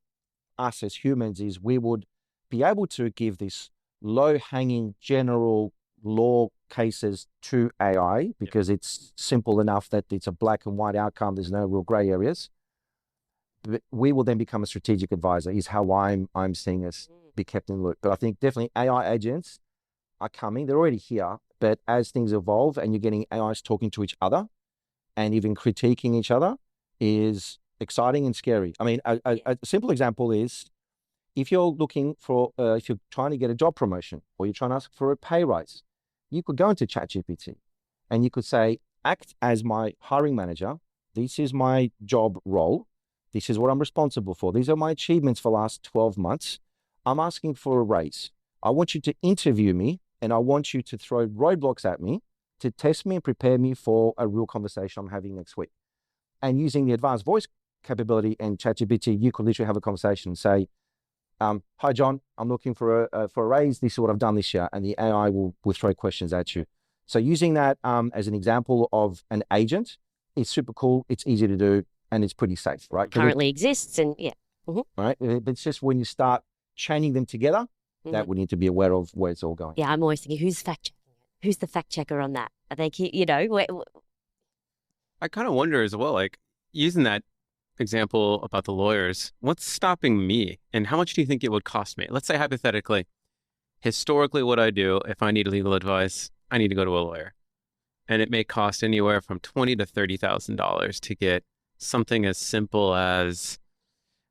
us as humans is we would be able to give this low-hanging general law cases to AI because it's simple enough that it's a black and white outcome. There's no real gray areas. But we will then become a strategic advisor is how I'm seeing us be kept in the loop. But I think definitely AI agents are coming. They're already here. But as things evolve and you're getting AIs talking to each other and even critiquing each other is exciting and scary. I mean, a simple example is if you're looking for, if you're trying to get a job promotion or you're trying to ask for a pay rise, you could go into ChatGPT and you could say, act as my hiring manager. This is my job role. This is what I'm responsible for. These are my achievements for the last 12 months. I'm asking for a raise. I want you to interview me, and I want you to throw roadblocks at me to test me and prepare me for a real conversation I'm having next week. And using the advanced voice capability and ChatGPT, you could literally have a conversation and say, hi, John, I'm looking for a raise. This is what I've done this year. And the AI will throw questions at you. So using that as an example of an agent is super cool. It's easy to do, and it's pretty safe, right? Currently exists, and yeah. Right. But it's just when you start chaining them together, that we need to be aware of where it's all going. Yeah, I'm always thinking, who's fact checking it? Who's the fact checker on that? Are they, I kind of wonder as well, like using that example about the lawyers, what's stopping me and how much do you think it would cost me? Let's say hypothetically, historically what I do, if I need legal advice, I need to go to a lawyer. And it may cost anywhere from $20,000 to $30,000 to get something as simple as,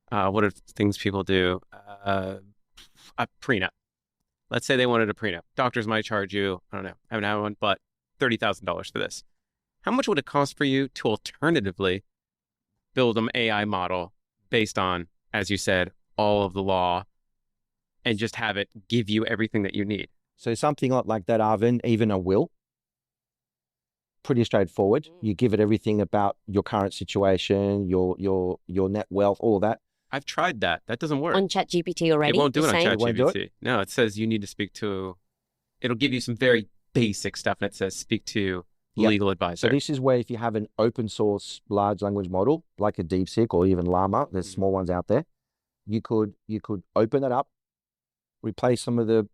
what are things people do? A prenup. Let's say they wanted a prenup. Doctors might charge you, I don't know, I haven't had one, but $30,000 for this. How much would it cost for you to alternatively build an AI model based on, as you said, all of the law and just have it give you everything that you need? So something like that, Arvin, even a will, pretty straightforward. You give it everything about your current situation, your net wealth, all of that. I've tried that. That doesn't work. on ChatGPT already? It won't do it on saying? It won't do ChatGPT. No, it says you need to speak to, it'll give you some very basic stuff and it says speak to legal advisor. So this is where if you have an open source large language model, like a DeepSeek or even Llama, there's small ones out there, you could open it up, replace some of the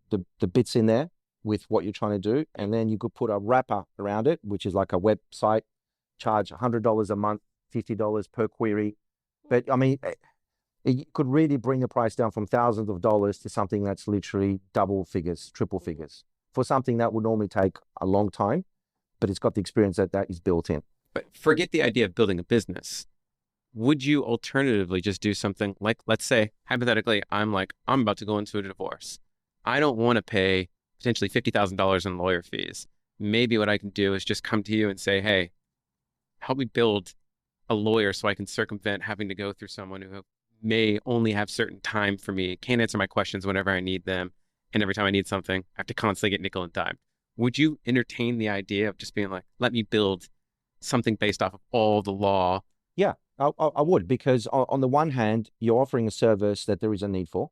bits in there with what you're trying to do, and then you could put a wrapper around it, which is like a website, charge $100 a month, $50 per query. But I mean, it could really bring the price down from thousands of dollars to something that's literally double figures, triple figures for something that would normally take a long time, but it's got the experience that is built in. But forget the idea of building a business. Would you alternatively just do something like, let's say, hypothetically, I'm about to go into a divorce. I don't want to pay potentially $50,000 in lawyer fees. Maybe what I can do is just come to you and say, hey, help me build a lawyer so I can circumvent having to go through someone who may only have certain time for me, can't answer my questions whenever I need them, and every time I need something, I have to constantly get nickel and dime. Would you entertain the idea of just being like, let me build something based off of all the law? Yeah, I would, because on the one hand, you're offering a service that there is a need for,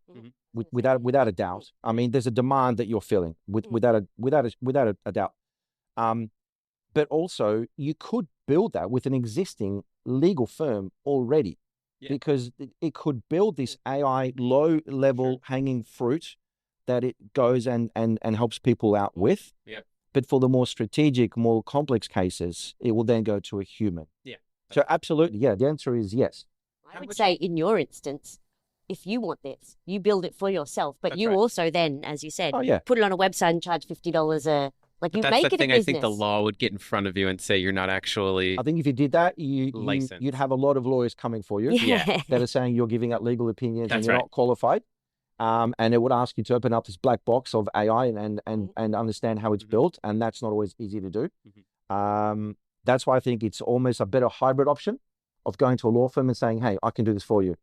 without a doubt. I mean, there's a demand that you're filling without a doubt. But also, you could build that with an existing legal firm already, because it could build this AI low-level hanging fruit that it goes and helps people out with. Yeah. But for the more strategic, more complex cases, it will then go to a human. Yeah. So absolutely, yeah, the answer is yes. I would say in your instance, if you want this, you build it for yourself, but you also then, as you said, put it on a website and charge $50 a, like, you make it a business. That's the thing I think the law would get in front of you and say you're not actually I think if you did that, you'd have a lot of lawyers coming for you that are saying you're giving out legal opinions and you're not qualified. And it would ask you to open up this black box of AI and understand how it's built, and that's not always easy to do. That's why I think it's almost a better hybrid option of going to a law firm and saying, hey, I can do this for you.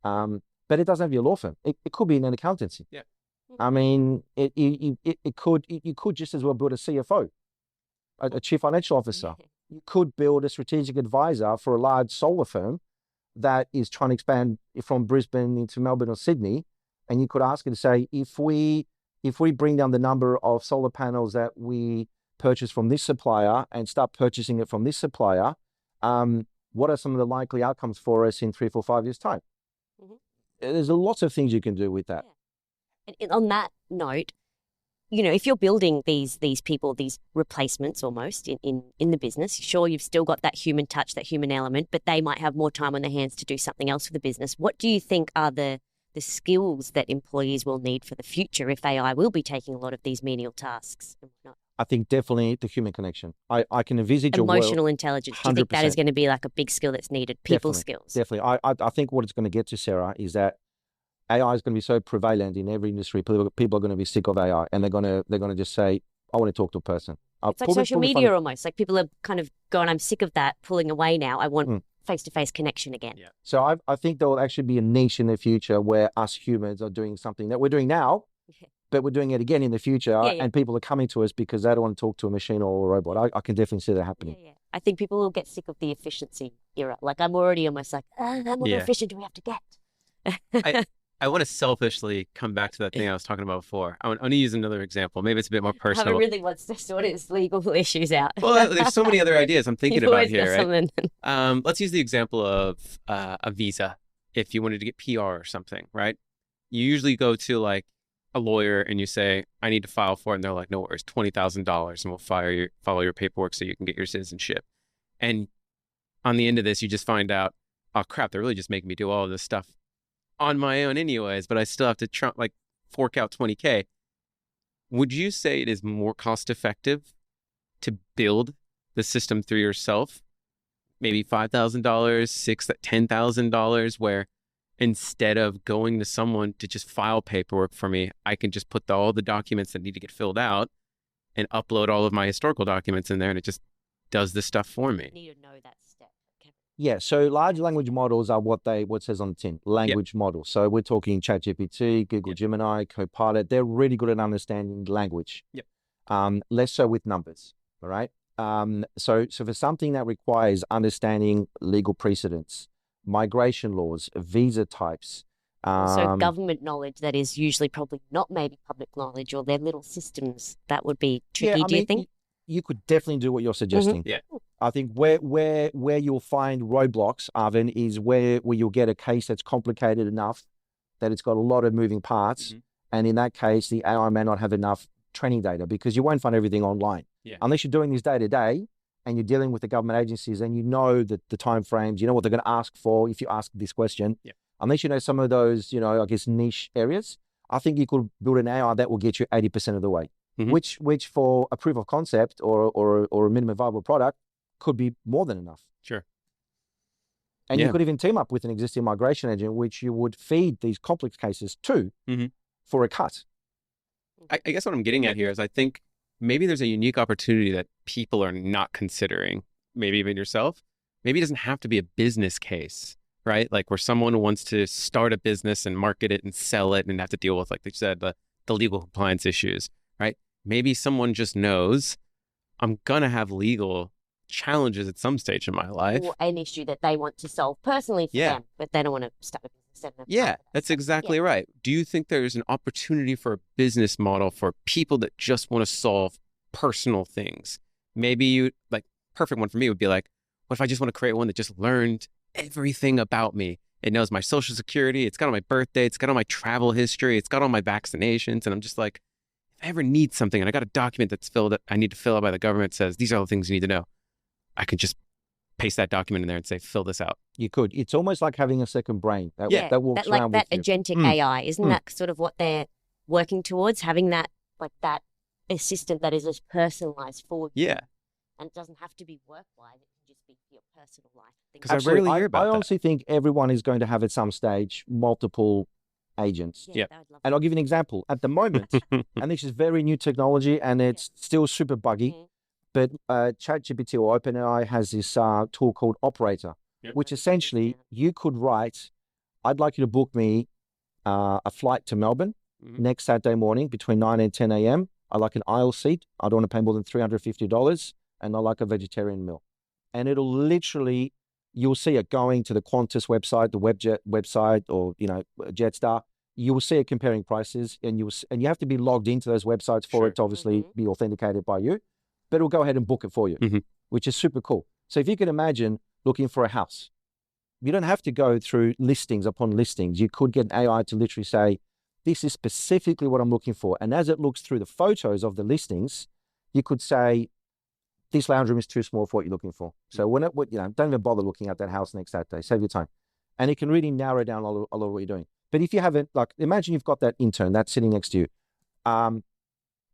But it doesn't have to be a law firm. It could be in an accountancy. Yeah. I mean, you could just as well build a CFO, a chief financial officer. You could build a strategic advisor for a large solar firm that is trying to expand from Brisbane into Melbourne or Sydney. And you could ask it to say, if we bring down the number of solar panels that we purchase from this supplier and start purchasing it from this supplier, what are some of the likely outcomes for us in 3, 4, 5 years' time? There's lots of things you can do with that. Yeah. And on that note, if you're building these people, these replacements almost in the business, sure, you've still got that human touch, that human element, but they might have more time on their hands to do something else for the business. What do you think are the skills that employees will need for the future if AI will be taking a lot of these menial tasks and whatnot? I think definitely the human connection. I can envisage emotional intelligence. Do you think that is going to be like a big skill that's needed? People skills. Definitely. I think what it's going to get to, Sarah, is that AI is going to be so prevalent in every industry. People are going to be sick of AI, and they're going to just say, I want to talk to a person. It's like social media almost. Like people are kind of going, I'm sick of that, pulling away now. I want face-to-face connection again. Yeah. So I think there will actually be a niche in the future where us humans are doing something that we're doing now, but we're doing it again in the future, and people are coming to us because they don't want to talk to a machine or a robot. I can definitely see that happening. Yeah. I think people will get sick of the efficiency era. Like I'm already almost like, how more efficient do we have to get? I want to selfishly come back to that thing I was talking about before. I want to use another example. Maybe it's a bit more personal. Haven't really wants to sort his legal issues out. Well, there's so many other ideas I'm thinking You've about always here, got right? something. Let's use the example of a visa. If you wanted to get PR or something, right? You usually go to like a lawyer and you say, I need to file for it. And they're like, no worries, $20,000 and we'll follow your paperwork so you can get your citizenship. And on the end of this, you just find out, oh crap, they're really just making me do all of this stuff on my own anyways, but I still have to fork out $20K. Would you say it is more cost effective to build the system through yourself? Maybe $5,000, $10,000, where instead of going to someone to just file paperwork for me, I can just put all the documents that need to get filled out and upload all of my historical documents in there, and it just does this stuff for me. You need to know that step. Okay. Yeah, so large language models are what says on the tin, language models. So we're talking ChatGPT, Google Gemini, Copilot. They're really good at understanding language. Less so with numbers, all right? So for something that requires understanding legal precedents, migration laws, visa types. So government knowledge that is usually probably not maybe public knowledge, or their little systems, that would be tricky, do you think? You could definitely do what you're suggesting. Yeah. I think where you'll find roadblocks, Arvin, is where you'll get a case that's complicated enough that it's got a lot of moving parts. And in that case, the AI may not have enough training data, because you won't find everything online. Unless you're doing this day to day and you're dealing with the government agencies and you know that the time frames, you know what they're going to ask for if you ask this question. Unless you know some of those, I guess, niche areas, I think you could build an AI that will get you 80% of the way. Which for a proof of concept or a minimum viable product could be more than enough. Sure. And you could even team up with an existing migration engine, which you would feed these complex cases to for a cut. I guess what I'm getting at here is I think maybe there's a unique opportunity that people are not considering, maybe even yourself. Maybe it doesn't have to be a business case, right? Like where someone wants to start a business and market it and sell it and have to deal with, like they said, the legal compliance issues, right? Maybe someone just knows I'm going to have legal challenges at some stage in my life. Or an issue that they want to solve personally for them, but they don't want to start a business. Yeah, that's exactly right. Do you think there's an opportunity for a business model for people that just want to solve personal things? Maybe perfect one for me would be like, what if I just want to create one that just learned everything about me? It knows my social security. It's got all my birthday. It's got all my travel history. It's got all my vaccinations. And I'm just like, if I ever need something and I got a document I need to fill out by the government says, these are all the things you need to know, I could just paste that document in there and say, fill this out. You could. It's almost like having a second brain that walks around like that with you. agentic AI. Isn't that sort of what they're working towards? Having that assistant that is as personalized for you. Yeah. And it doesn't have to be work-wise. It can just be for your personal life. Because I rarely hear about I honestly think everyone is going to have at some stage multiple agents. Yeah. And I'll give you an example. At the moment, and this is very new technology and it's still super buggy, but ChatGPT or OpenAI has this tool called Operator, which essentially you could write, I'd like you to book me a flight to Melbourne next Saturday morning between 9 and 10 a.m. I like an aisle seat. I don't want to pay more than $350, and I like a vegetarian meal. And it'll literally, you'll see it going to the Qantas website, the Webjet website, or Jetstar. You will see it comparing prices, and you have to be logged into those websites for it to obviously be authenticated by you. But it'll go ahead and book it for you, which is super cool. So if you can imagine looking for a house, you don't have to go through listings upon listings. You could get an AI to literally say, this is specifically what I'm looking for. And as it looks through the photos of the listings, you could say, this lounge room is too small for what you're looking for. So don't even bother looking at that house next Saturday. Save your time. And it can really narrow down a lot of what you're doing. But if you haven't, imagine you've got that intern that's sitting next to you.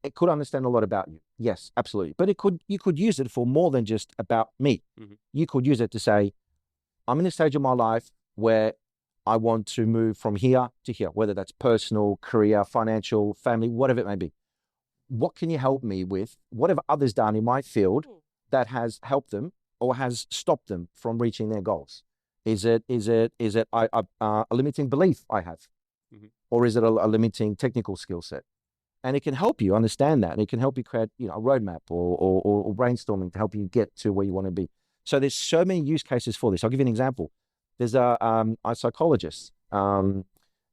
It could understand a lot about you. Yes, absolutely. But you could use it for more than just about me. You could use it to say, I'm in a stage of my life where I want to move from here to here, whether that's personal, career, financial, family, whatever it may be. What can you help me with? What have others done in my field that has helped them? or has stopped them from reaching their goals? Is it a limiting belief I have, or is it a limiting technical skill set? And it can help you understand that, and it can help you create, a roadmap or brainstorming to help you get to where you want to be. So there's so many use cases for this. I'll give you an example. There's a psychologist who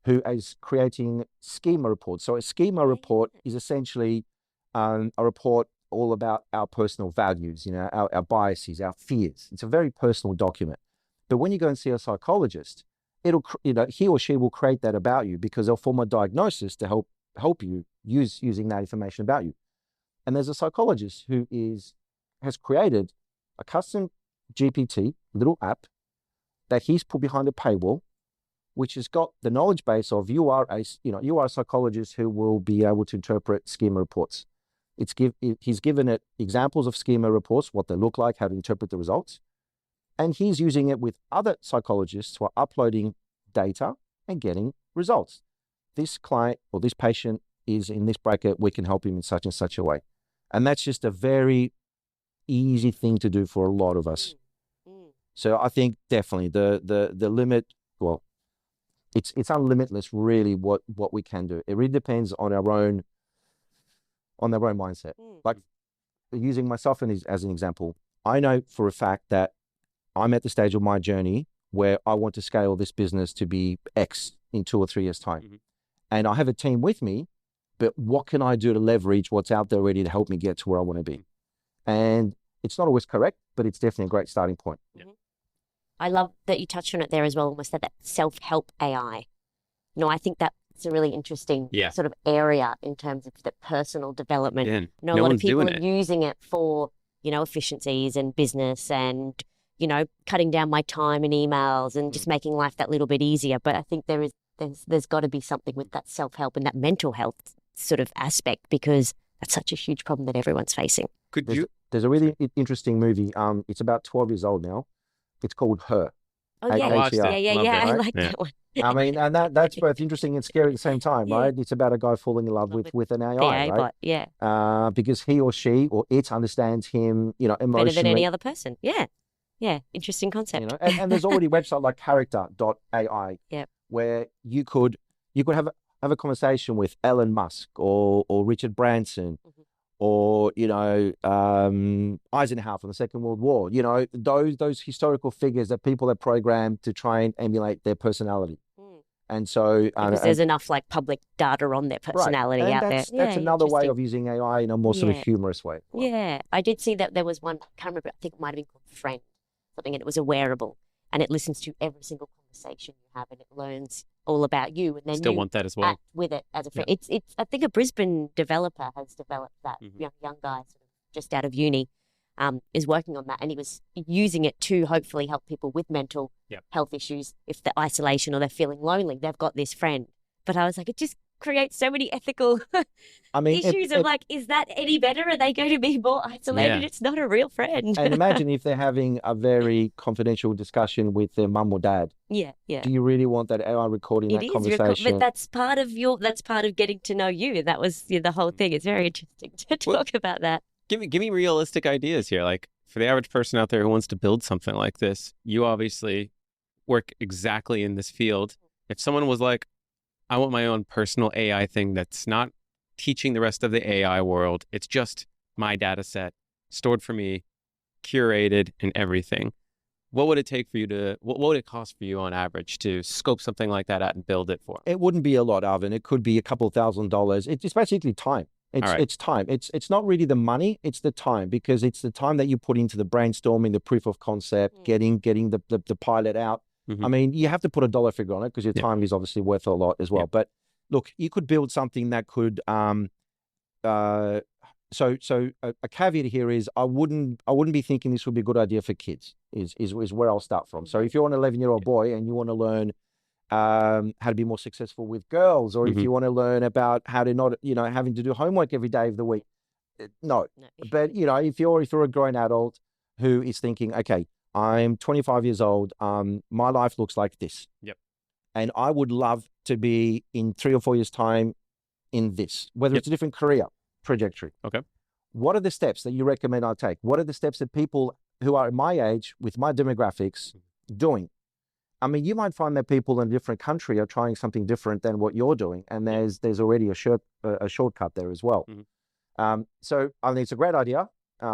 is creating schema reports. So a schema report is essentially a report all about our personal values, our biases, our fears. It's a very personal document. But when you go and see a psychologist, he or she will create that about you, because they'll form a diagnosis to help you using that information about you. And there's a psychologist who has created a custom GPT little app that he's put behind a paywall, which has got the knowledge base of you are a psychologist who will be able to interpret schema reports. He's given it examples of schema reports, what they look like, how to interpret the results. And he's using it with other psychologists who are uploading data and getting results. This client or this patient is in this bracket, we can help him in such and such a way. And that's just a very easy thing to do for a lot of us. So I think definitely the limit, well, it's unlimitless really what we can do. It really depends on our own mindset. Like using myself as an example, I know for a fact that I'm at the stage of my journey where I want to scale this business to be X in 2 or 3 years' time. And I have a team with me, but what can I do to leverage what's out there already to help me get to where I want to be? And it's not always correct, but it's definitely a great starting point. I love that you touched on it there as well, almost that self-help AI. I think that's a really interesting sort of area in terms of the personal development. Yeah, a lot of people are using it for, efficiencies and business and, cutting down my time in emails and just making life that little bit easier. But I think there's got to be something with that self-help and that mental health sort of aspect, because that's such a huge problem that everyone's facing. There's a really interesting movie. It's about 12 years old now. It's called Her. Oh, yeah. I like that one. I mean, and that's both interesting and scary at the same time, right? It's about a guy falling in love with an AI, right? Bot, because he or she or it understands him, emotionally. Better than any other person. Yeah. Interesting concept. And there's already a website like character.ai where you could have a conversation with Elon Musk or Richard Branson or, Eisenhower from the Second World War, those historical figures that people are programmed to try and emulate their personality. And so... because there's enough public data on their personality out there. That's another way of using AI in a more sort of humorous way. Yeah. I did see that there was one, I can't remember, I think it might have been called Friend, something, and it was a wearable, and it listens to every single conversation you have, and it learns all about you, and then Still you want that as well. act with it as a friend. It's I think a Brisbane developer has developed that. Young guy sort of just out of uni is working on that, and he was using it to hopefully help people with mental health issues. If they're isolation or they're feeling lonely, they've got this friend. But I was like, it just creates so many ethical issues of is that any better? Are they going to be more isolated? It's not a real friend. And imagine if they're having a very confidential discussion with their mum or dad. Yeah. Do you really want that AI recording that conversation? But that's part of getting to know you. And that was the whole thing. It's very interesting to talk about that. Give me realistic ideas here. Like for the average person out there who wants to build something like this, you obviously work exactly in this field. If someone was like, I want my own personal AI thing that's not teaching the rest of the AI world. It's just my data set stored for me, curated and everything. What would it take for you what would it cost for you on average to scope something like that out and build it for? It wouldn't be a lot, Arvin. It could be a couple $1,000s. It's basically time. It's time. It's not really the money, it's the time, because it's the time that you put into the brainstorming, the proof of concept, getting the pilot out. I mean, you have to put a dollar figure on it because your time is obviously worth a lot as well. But look, you could build something that could. So a caveat here is I wouldn't be thinking this would be a good idea for kids. Is where I'll start from. So if you're an 11-year-old boy and you want to learn how to be more successful with girls, or if you want to learn about how to not having to do homework every day of the week, no. But if you're a grown adult who is thinking, okay, I'm 25 years old. My life looks like this. And I would love to be in 3 or 4 years' time in this, whether it's a different career trajectory. Okay. What are the steps that you recommend I take? What are the steps that people who are my age with my demographics doing. I mean, you might find that people in a different country are trying something different than what you're doing, and there's already a shortcut there as well. So I think it's a great idea.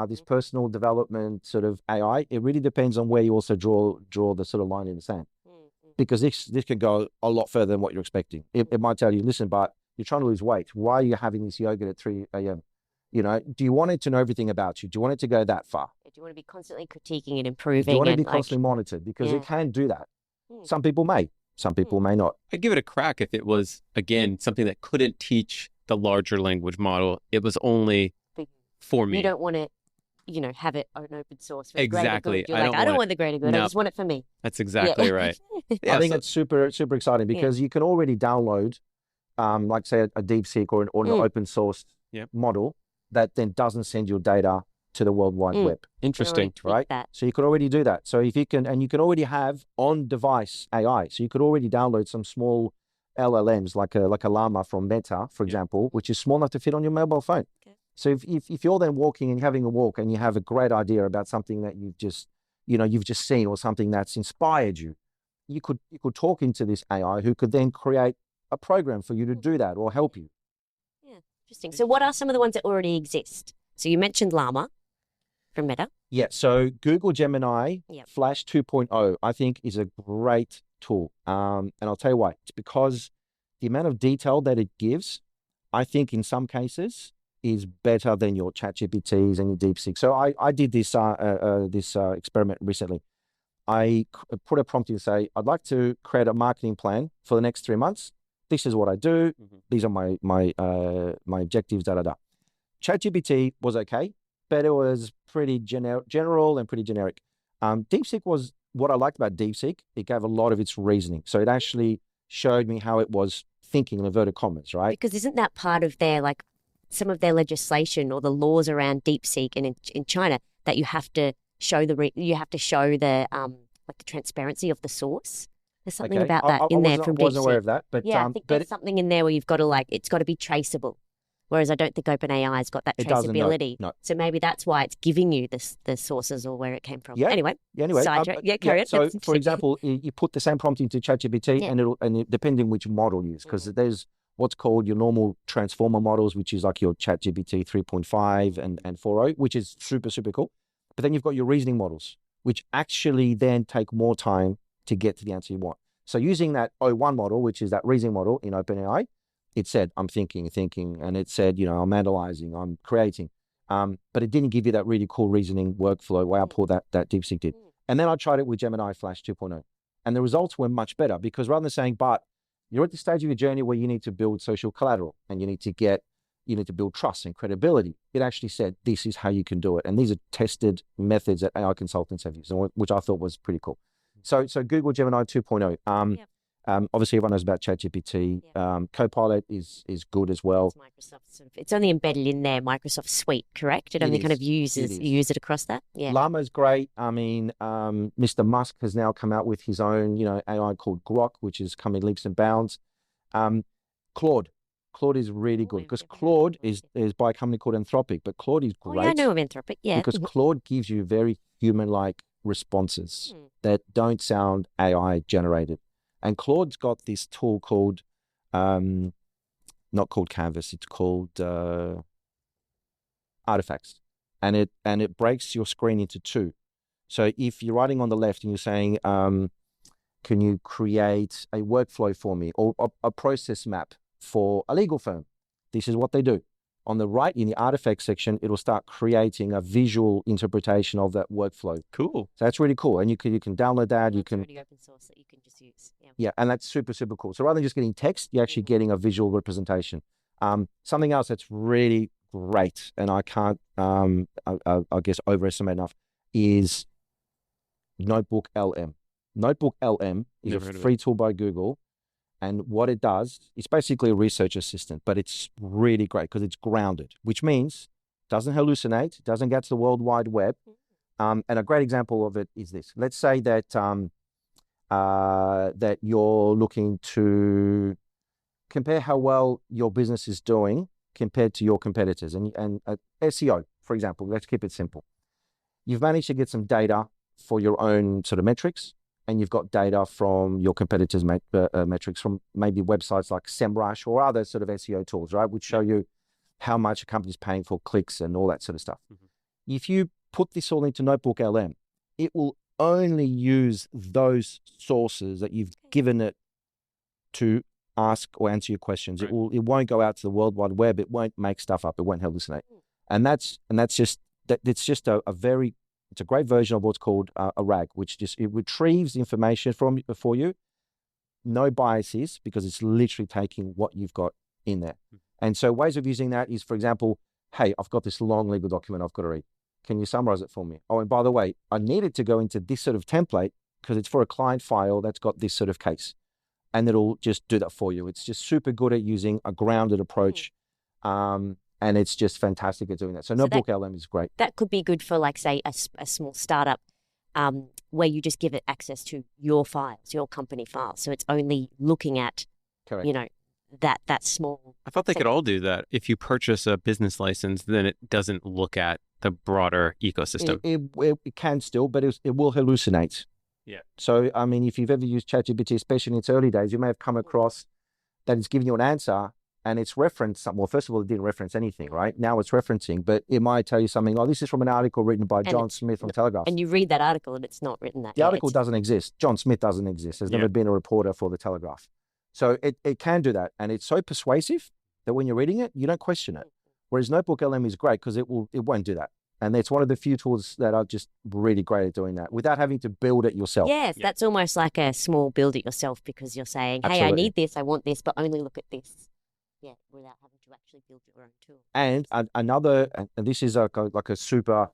This personal development sort of AI. It really depends on where you also draw the sort of line in the sand, because this can go a lot further than what you're expecting. It might tell you, listen, but you're trying to lose weight. Why are you having this yogurt at 3 a.m.? You know, do you want it to know everything about you? Do you want it to go that far? Do you want to be constantly critiquing and improving? Do you want to and be constantly monitored? Because it can do that. Some people may, some people may not. I'd give it a crack if it was, again, something that couldn't teach the larger language model. It was only for me. You don't want to, have it on open source for the exactly. greater good. You're I don't want the greater good. No. I just want it for me. That's exactly right. Yeah, I think it's super, super exciting because you can already download, like say a DeepSeek or an open source model that then doesn't send your data to the World Wide Web. Interesting, right? So you could already do that. So if you can, and you can already have on-device AI. So you could already download some small LLMs like a Llama from Meta, for example, which is small enough to fit on your mobile phone. Okay. So if you're then walking and having a walk and you have a great idea about something that you've just seen or something that's inspired you, you could talk into this AI who could then create a program for you to do that or help you. Yeah, interesting. So what are some of the ones that already exist? So you mentioned Llama from Meta. Yeah, so Google Gemini Flash 2.0, I think, is a great tool. And I'll tell you why. It's because the amount of detail that it gives, I think in some cases, is better than your ChatGPTs and your DeepSeek. So I did this experiment recently. I put a prompt in to say, I'd like to create a marketing plan for the next 3 months. This is what I do. These are my objectives, ChatGPT was okay, but it was pretty general and pretty generic. DeepSeek was, what I liked about DeepSeek, it gave a lot of its reasoning. So it actually showed me how it was thinking in inverted commas, right? Because isn't that part of their, some of their legislation or the laws around DeepSeek and in China that you have to show the transparency of the source? There's something about that in there from DeepSeek. I wasn't aware of that, but yeah, I think there's something in there where you've got to it's got to be traceable. Whereas I don't think OpenAI has got that traceability. No. So maybe that's why it's giving you the sources or where it came from. Yeah. Anyway. Carry on. So, for example, you put the same prompt into ChatGPT, and depending which model you use, because there's what's called your normal transformer models, which is like your ChatGPT 3.5 and 4.0, which is super, super cool. But then you've got your reasoning models, which actually then take more time to get to the answer you want. So using that O1 model, which is that reasoning model in OpenAI, it said, I'm thinking, and it said, I'm analyzing, I'm creating. But it didn't give you that really cool reasoning workflow output that DeepSeek did. And then I tried it with Gemini Flash 2.0. And the results were much better because rather than saying, Bart, you're at the stage of your journey where you need to build social collateral and you need to build trust and credibility. It actually said, this is how you can do it. And these are tested methods that AI consultants have used, which I thought was pretty cool. So Google Gemini 2.0. Obviously, everyone knows about ChatGPT. Copilot is good as well. It's Microsoft it's only embedded in their Microsoft suite, correct? It only kind of use it across that. Yeah. Llama's great. I mean, Mr. Musk has now come out with his own, AI called Grok, which is coming leaps and bounds. Claude is really good because Claude is by a company called Anthropic, but Claude is great. Oh, yeah, I know of Anthropic. Yeah, because Claude gives you very human-like responses that don't sound AI generated. And Claude's got this tool called, not called Canvas, it's called Artifacts. And it breaks your screen into two. So if you're writing on the left and you're saying, can you create a workflow for me or a process map for a legal firm? This is what they do. On the right, in the artifact section, it'll start creating a visual interpretation of that workflow. Cool. So that's really cool. And you can download that. You can already open source that you can just use. Yeah, and that's super, super cool. So rather than just getting text, you're actually getting a visual representation. Something else that's really great, and I can't, I guess, overestimate enough, is Notebook LM. Notebook LM is a free tool by Google. And what it does, it's basically a research assistant, but it's really great because it's grounded, which means it doesn't hallucinate, it doesn't get to the World Wide Web. And a great example of it is this. Let's say that that you're looking to compare how well your business is doing compared to your competitors. And SEO, for example, let's keep it simple. you've managed to get some data for your own sort of metrics, and you've got data from your competitors' metrics from maybe websites like SEMrush or other sort of SEO tools, right? Which show you how much a company's paying for clicks and all that sort of stuff. If you put this all into Notebook LM, it will only use those sources that you've given it to ask or answer your questions. Right. It won't go out to the World Wide Web. It won't make stuff up. It won't hallucinate. And it's a great version of what's called a RAG, which just it retrieves information for you, no biases, because it's literally taking what you've got in there. And so ways of using that is, for example, hey, I've got this long legal document I've got to read. Can you summarize it for me? Oh, and by the way, I need it to go into this sort of template because it's for a client file that's got this sort of case. And it'll just do that for you. It's just super good at using a grounded approach. And it's just fantastic at doing that. So Notebook LM is great. That could be good for, like, say, a small startup where you just give it access to your files, your company files. So it's only looking at, Correct. that small. I thought they could all do that. If you purchase a business license, then it doesn't look at the broader ecosystem. It can still, but it will hallucinate. Yeah. So, I mean, if you've ever used ChatGPT, especially in its early days, you may have come across that it's giving you an answer and it's referenced something. Well, first of all, it didn't reference anything, right? Now it's referencing, but it might tell you something like, this is from an article written by John Smith on Telegraph. And you read that article and it's not written that. The article doesn't exist. John Smith doesn't exist. There's never been a reporter for the Telegraph. So it can do that. And it's so persuasive that when you're reading it, you don't question it. Whereas Notebook LM is great because it won't do that. And it's one of the few tools that are just really great at doing that without having to build it yourself. Yes, that's almost like a small build it yourself, because you're saying, hey, I need this, I want this, but only look at this. Yeah, without having to actually build your own tool. And another, and this is like a super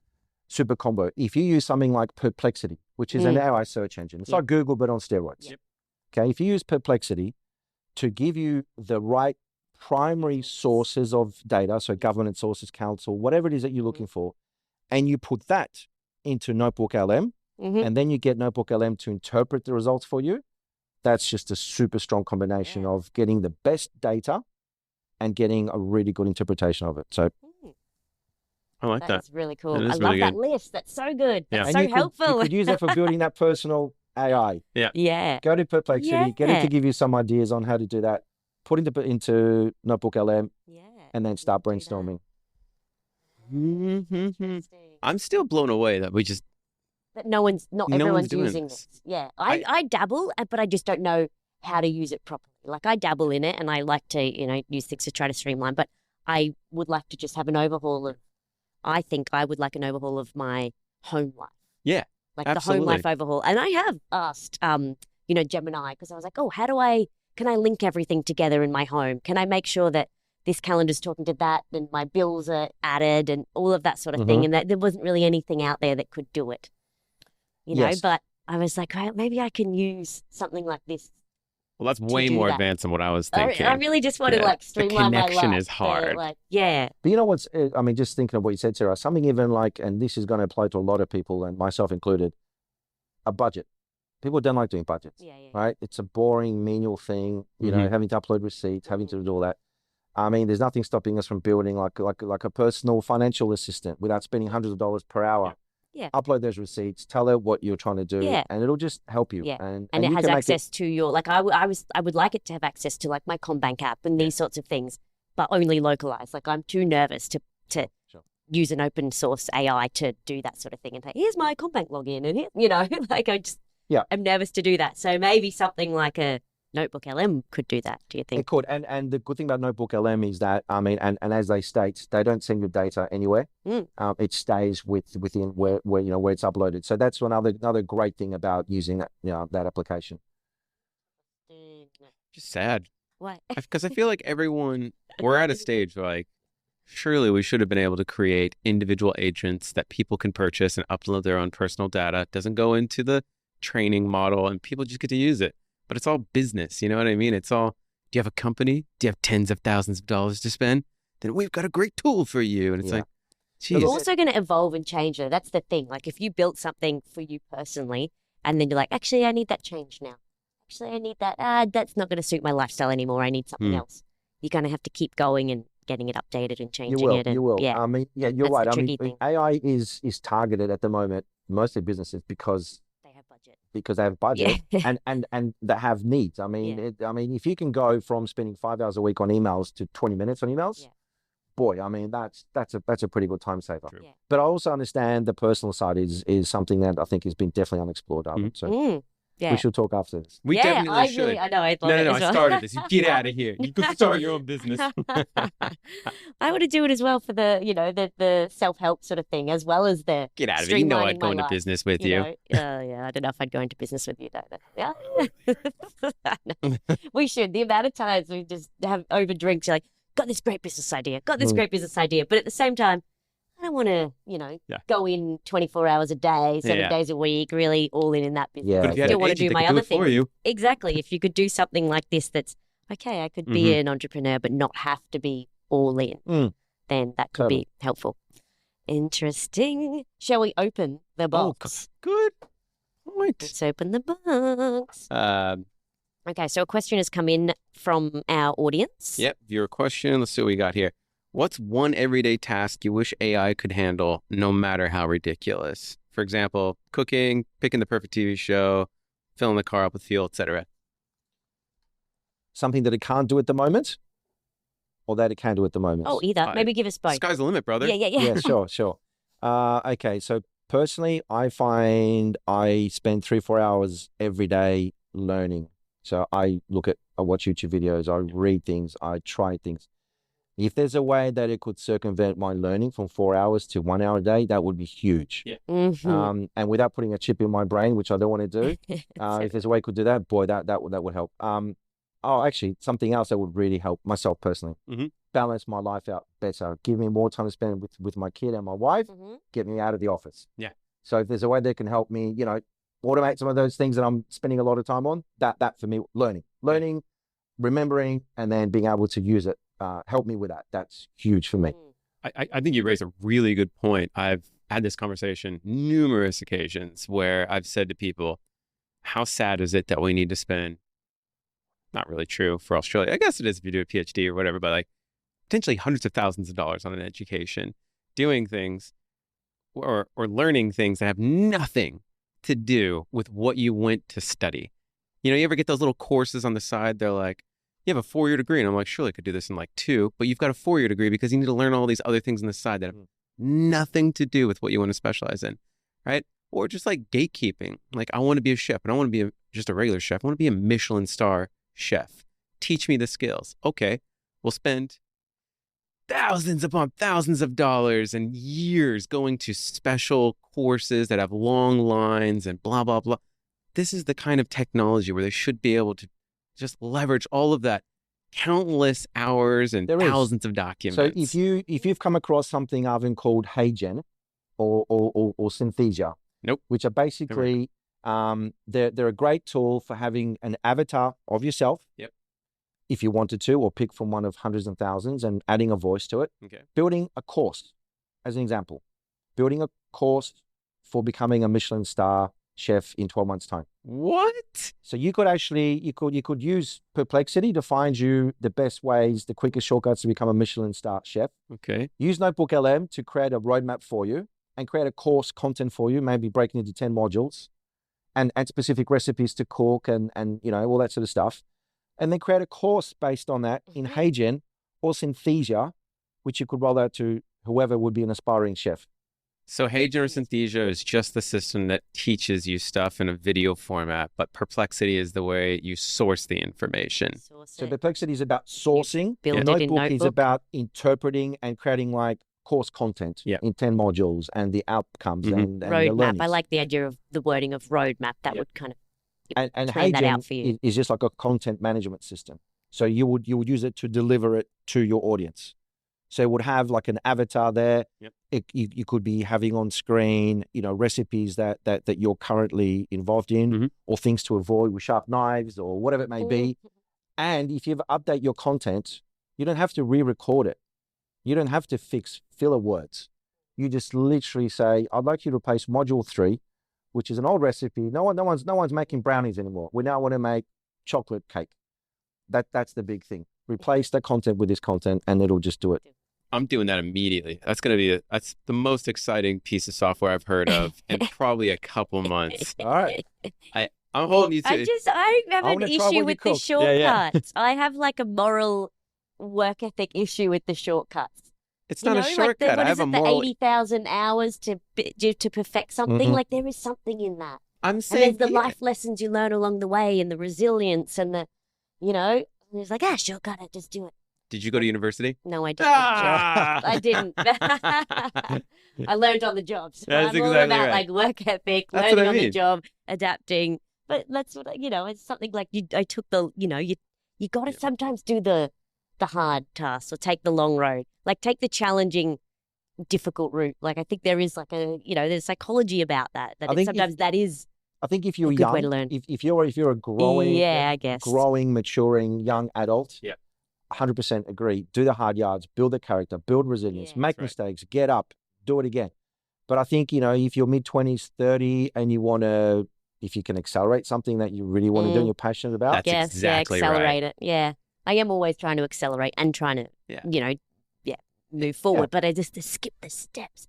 combo. If you use something like Perplexity, which is an AI search engine, it's like Google, but on steroids. Okay, if you use Perplexity to give you the right primary sources of data, so government sources, council, whatever it is that you're looking for, and you put that into Notebook LM, and then you get Notebook LM to interpret the results for you, that's just a super strong combination of getting the best data and getting a really good interpretation of it. So I like that. That's really cool. That I is love really that good. list. That's so good. Yeah. That's and so helpful. You could use it for building that personal AI. Yeah. Go to Perplexity, get it to give you some ideas on how to do that, put into Notebook LM, and then start brainstorming. I'm still blown away that That not everyone's doing using this. this. Yeah. I dabble, but I just don't know how to use it properly. Like, I dabble in it and I like to, use things to try to streamline, but I would like to just have an overhaul of, I think I would like an overhaul of my home life. Yeah. Like absolutely. the home life overhaul. And I have asked, Gemini, because I was like, can I link everything together in my home? Can I make sure that this calendar's talking to that and my bills are added and all of that sort of thing? And that there wasn't really anything out there that could do it, but I was like, well, maybe I can use something like this. Well, that's way more advanced than what I was thinking. I really just want to streamline my life. The connection is hard. But you know what's, I mean, just thinking of what you said, Sarah, something even like, and this is going to apply to a lot of people and myself included, a budget. People don't like doing budgets, right? It's a boring, menial thing, having to upload receipts, having to do all that. I mean, there's nothing stopping us from building like a personal financial assistant without spending hundreds of dollars per hour. Yeah. Upload those receipts, tell her what you're trying to do, and it'll just help you. Yeah. And it you has can access to your, I would like it to have access to like my CommBank app and these sorts of things, but only localized. Like, I'm too nervous to use an open source AI to do that sort of thing and say, here's my CommBank login, and I'm nervous to do that. So maybe something like a Notebook LM could do that, do you think? It could. And the good thing about Notebook LM is that, I mean, and as they state, they don't send your data anywhere. It stays within where it's uploaded. So that's another great thing about using that application. Just sad. Why? Because I feel like we're at a stage where, like, surely we should have been able to create individual agents that people can purchase and upload their own personal data. It doesn't go into the training model and people just get to use it. But it's all business, you know what I mean? It's all, do you have a company? Do you have tens of thousands of dollars to spend? Then we've got a great tool for you. And it's like, geez. It's also going to evolve and change, though. That's the thing. Like, if you built something for you personally, and then you're like, actually, I need that change now. Actually, I need that. That's not going to suit my lifestyle anymore. I need something else. You're going to have to keep going and getting it updated and You changing will, it. And you will. yeah, I mean, yeah, you're that's right. the I tricky mean, thing. AI is targeted at the moment, mostly businesses because they have budget. they have budget Yeah. and that have needs. I mean, Yeah. I mean, if you can go from spending 5 hours a week on emails to 20 minutes on emails, Yeah. boy, I mean, that's a pretty good time saver. True. Yeah. But I also understand the personal side is something that I think has been definitely unexplored, Arvin. So Yeah. we should talk after this. We yeah, definitely I should. really, I know, I love No, it no, as I well. started this. You get out of here. You go start your own business. I want to do it as well for the, the self-help sort of thing, as well as the Get out of it. You know I'd streamlining go my into life, business with you. Yeah, I don't know if I'd go into business with you, though. Yeah. No. We should. The amount of times we just have over drinks, you're like, got this great business idea, got this great business idea. But at the same time, I don't want to, Yeah. go in 24 hours a day, 7 Yeah. days a week, really all in that business. Yeah. But if you had Still an want to agent do that my could do other it for things. you. Exactly. If you could do something like this, that's okay, I could be an entrepreneur, but not have to be all in, then that could Totally. be helpful. Interesting. Shall we open the box? Good point. Let's open the box. Okay, so a question has come in from our audience. Yep, your question. Let's see what we got here. What's one everyday task you wish AI could handle, no matter how ridiculous? For example, cooking, picking the perfect TV show, filling the car up with fuel, etc. Something that it can't do at the moment, or that it can do at the moment. Oh, either. Maybe give us both. Sky's the limit, brother. Yeah. Yeah, sure. Okay, so personally, I find I spend 3-4 hours every day learning. So I watch YouTube videos, I read things, I try things. If there's a way that it could circumvent my learning from 4 hours to 1 hour a day, that would be huge. Yeah. Mhm. And without putting a chip in my brain, which I don't want to do, if there's a way it could do that, boy, that would help. Actually, something else that would really help myself personally. Mhm. Balance my life out better, give me more time to spend with my kid and my wife, Mhm. get me out of the office. Yeah. So if there's a way that can help me, automate some of those things that I'm spending a lot of time on, that for me, learning, remembering, and then being able to use it, help me with that. That's huge for me. I think you raise a really good point. I've had this conversation numerous occasions where I've said to people, how sad is it that we need to spend, not really true for Australia, I guess it is if you do a PhD or whatever, but like potentially hundreds of thousands of dollars on an education, doing things or learning things that have nothing to do with what you went to study. You ever get those little courses on the side? They're like, you have a 4-year degree. And I'm like, surely I could do this in like 2, but you've got a 4-year degree because you need to learn all these other things on the side that have nothing to do with what you want to specialize in, right? Or just like gatekeeping. Like, I want to be a chef, but I don't want to be just a regular chef. I want to be a Michelin star chef. Teach me the skills. Okay, we'll spend thousands upon thousands of dollars and years going to special courses that have long lines and blah, blah, blah. This is the kind of technology where they should be able to just leverage all of that countless hours and There is. thousands of documents. So if you've come across something, Arvin, called HeyGen or Synthesia, Nope. which are basically they're a great tool for having an avatar of yourself. Yep. If you wanted to, or pick from one of hundreds and thousands and adding a voice to it. Okay. Building a course, as an example, building a course for becoming a Michelin star chef in 12 months' time. What? So you could actually you could use Perplexity to find you the best ways, the quickest shortcuts to become a Michelin star chef. Okay. Use Notebook LM to create a roadmap for you and create a course content for you, maybe breaking into 10 modules and specific recipes to cook and all that sort of stuff. And then create a course based on that in HeyGen or Synthesia, which you could roll out to whoever would be an aspiring chef. So HeyGen or Synthesia is just the system that teaches you stuff in a video format, but Perplexity is the way you source the information. So Perplexity is about sourcing. Build it in Notebook is Notebook. about interpreting and creating like course content in 10 modules and the outcomes and the Roadmap. learnings. I like the idea of the wording of roadmap. That would kind of and plan that out HeyGen for you. is just like a content management system. So you would use it to deliver it to your audience. So it would have like an avatar there. Yep. You could be having on screen, recipes that you're currently involved in, or things to avoid with sharp knives or whatever it may be. And if you ever update your content, you don't have to re-record it. You don't have to fix filler words. You just literally say, "I'd like you to replace module 3, which is an old recipe. No one's making brownies anymore. We now want to make chocolate cake." That's the big thing. replace that content with this content, and it'll just do it. I'm doing that immediately. That's the most exciting piece of software I've heard of in probably a couple months. All right. I'm holding you to I have I an wanna try issue what you with the cook. Yeah, yeah. shortcuts. I have like a moral work ethic issue with the shortcuts. It's not a Like shortcut. I have a the moral. 80,000 hours to perfect something. Mhm. Like there is something in that. I'm And saying there's the life lessons you learn along the way and the resilience and and it's like, shortcut it, just do it. Did you go to university? No, I didn't. Ah! I didn't. I learned on the job. So That's I'm all exactly about right. like work ethic, That's learning what I on the mean. job, adapting. But that's what it's something like I took the you got to sometimes do the hard tasks or take the long road, like take the challenging, difficult route. Like I think there is like there's psychology about that. I think sometimes that is I think if you're a good young, way to learn. if you're a growing, I guess. growing, maturing young adult, Yeah. 100% agree. Do the hard yards, build the character, build resilience, Yeah. make That's right. mistakes, get up, do it again. But I think, if you're mid-20s, 30, and if you can accelerate something that you really want to do and you're passionate about, That's Yes, exactly right. accelerate it. Yeah, I am always trying to accelerate and trying to, Yeah. move forward. But I just to skip the steps.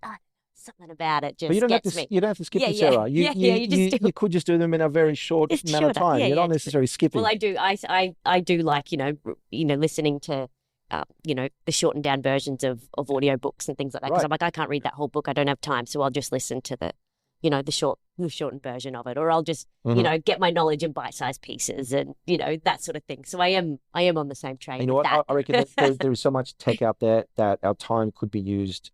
Something about it just but you don't have gets to. me. You don't have to skip Yeah, this yeah. era. You You could just do them in a very short It's amount of shorter. time. Yeah, You're yeah. not necessarily skipping. Well, I do. I do like listening to the shortened down versions of audiobooks and things like that because Right. I'm like I can't read that whole book. I don't have time, so I'll just listen to the shortened version of it, or I'll just get my knowledge in bite-sized pieces and that sort of thing. So I am on the same train. And you know with what? that. I reckon that there is so much tech out there that our time could be used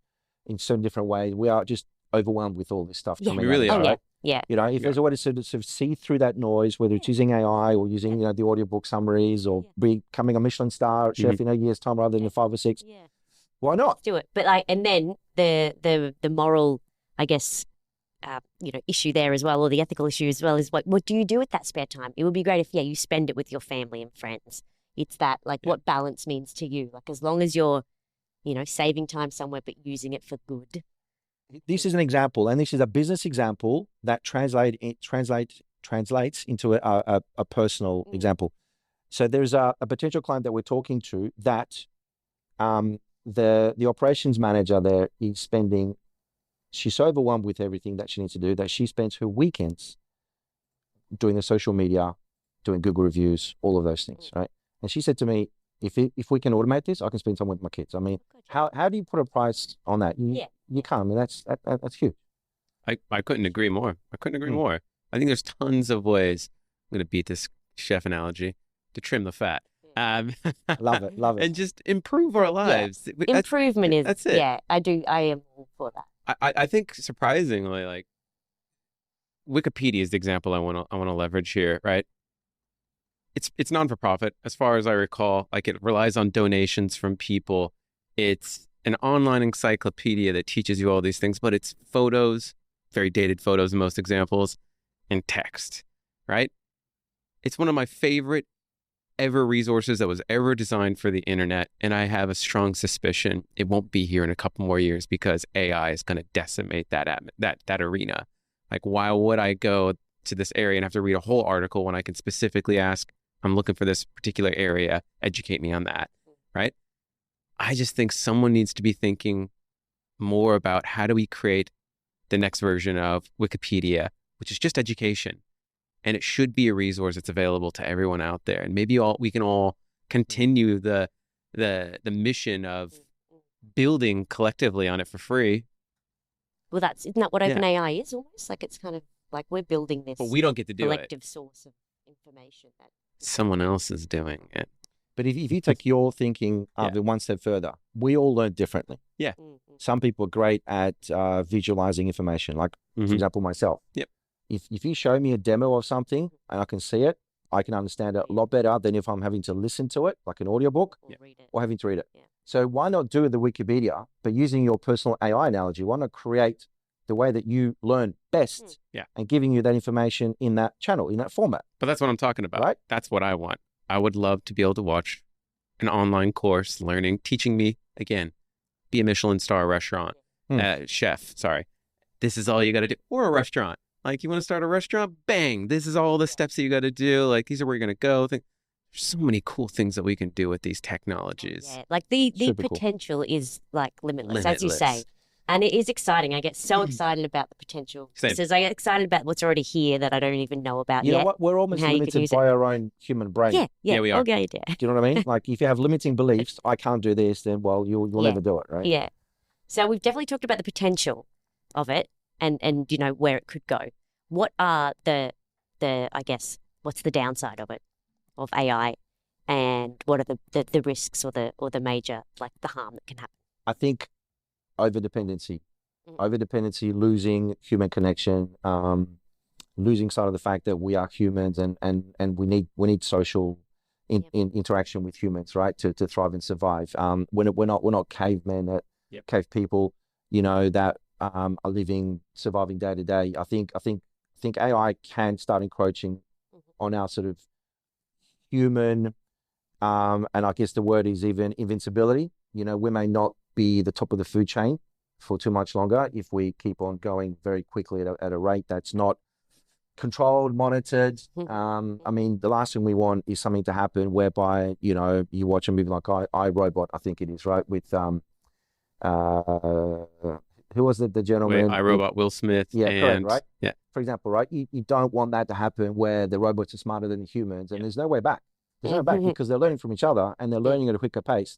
in so many different ways. We are just overwhelmed with all this stuff Yeah. coming We really out. are. Right? Yeah. If there's a way to sort of see through that noise, whether it's using AI or using the audiobook summaries or becoming a Michelin star chef in a year's time rather than 5 or 6, Yeah. why not? Do it. But and then the moral, I guess, issue there as well, or the ethical issue as well, is what do you do with that spare time? It would be great if you spend it with your family and friends. It's that what balance means to you. Like as long as you're, saving time somewhere but using it for good. This is an example, and this is a business example that translates into a personal example. So there's a potential client that we're talking to that the operations manager there is she's so overwhelmed with everything that she needs to do that she spends her weekends doing the social media, doing Google reviews, all of those things, right? And she said to me, if we can automate this, I can spend time with my kids. I mean, how do you put a price on that? You can't. I mean, that's huge. I couldn't agree more. I think there's tons of ways. I'm going to beat this chef analogy to trim the fat. Love it. And just improve our lives. Improvement is that's it. Yeah, I do. I am all for that. I think surprisingly, like Wikipedia is the example I want to leverage here, right? It's non-for-profit, as far as I recall. Like it relies on donations from people. It's an online encyclopedia that teaches you all these things, but it's photos, very dated photos in most examples, and text, right? It's one of my favorite ever resources that was ever designed for the internet, and I have a strong suspicion it won't be here in a couple more years because AI is going to decimate that arena. Like, why would I go to this area and have to read a whole article when I can specifically ask, I'm looking for this particular area, educate me on that, right? I just think someone needs to be thinking more about how do we create the next version of Wikipedia, which is just education. And it should be a resource that's available to everyone out there. And maybe we can all continue the mission of building collectively on it for free. Well, isn't that what OpenAI is almost? Like it's kind of like we're building this But we don't get to do collective it. source of information. Someone else is doing it. But if you take your thinking one step further, we all learn differently. Yeah. Some people are great at visualizing information, like, for example, myself. Yep. If you show me a demo of something and I can see it, I can understand it a lot better than if I'm having to listen to it, like an audiobook, or having to read it. Yeah. So why not do the Wikipedia, but using your personal AI analogy, why not create the way that you learn best and giving you that information in that channel, in that format? But that's what I'm talking about. Right? That's what I want. I would love to be able to watch an online course teaching me, again, be a Michelin star restaurant, chef, sorry. This is all you got to do. Or a restaurant. Like, you want to start a restaurant? Bang. This is all the steps that you got to do. Like, these are where you're going to go. There's so many cool things that we can do with these technologies. Yeah, like the Super cool. potential is like limitless, as you say. Limitless. And it is exciting. I get so excited about the potential. Same. Because I get excited about what's already here that I don't even know about You yet. know what? We're almost how you could limited use by it. our own human brain. Yeah, Yeah, we are. Okay, yeah. Do you know what I mean? Like if you have limiting beliefs, I can't do this, then well, you'll Yeah. never do it, right? Yeah. So we've definitely talked about the potential of it and you know where it could go. What are the I guess what's the downside of it, of AI, and what are the risks or the major, like the harm that can happen? I think over-dependency, Mm. losing human connection, losing sight of the fact that we are humans and we need social interaction with humans, right, to thrive and survive. We're not cavemen, cave people, you know, that are surviving day to day. I think AI can start encroaching on our sort of human, and I guess the word is even invincibility. You know, we may not be the top of the food chain for too much longer if we keep on going very quickly at a rate that's not controlled, monitored. I mean, the last thing we want is something to happen whereby, you know, you watch a movie like I, Robot, I think it is, right, with who was it, the gentleman? Wait, iRobot, Will Smith. Yeah, and, correct, right? Yeah. For example, right, you don't want that to happen where the robots are smarter than the humans, and there's no way back. There's no back because they're learning from each other and they're learning at a quicker pace.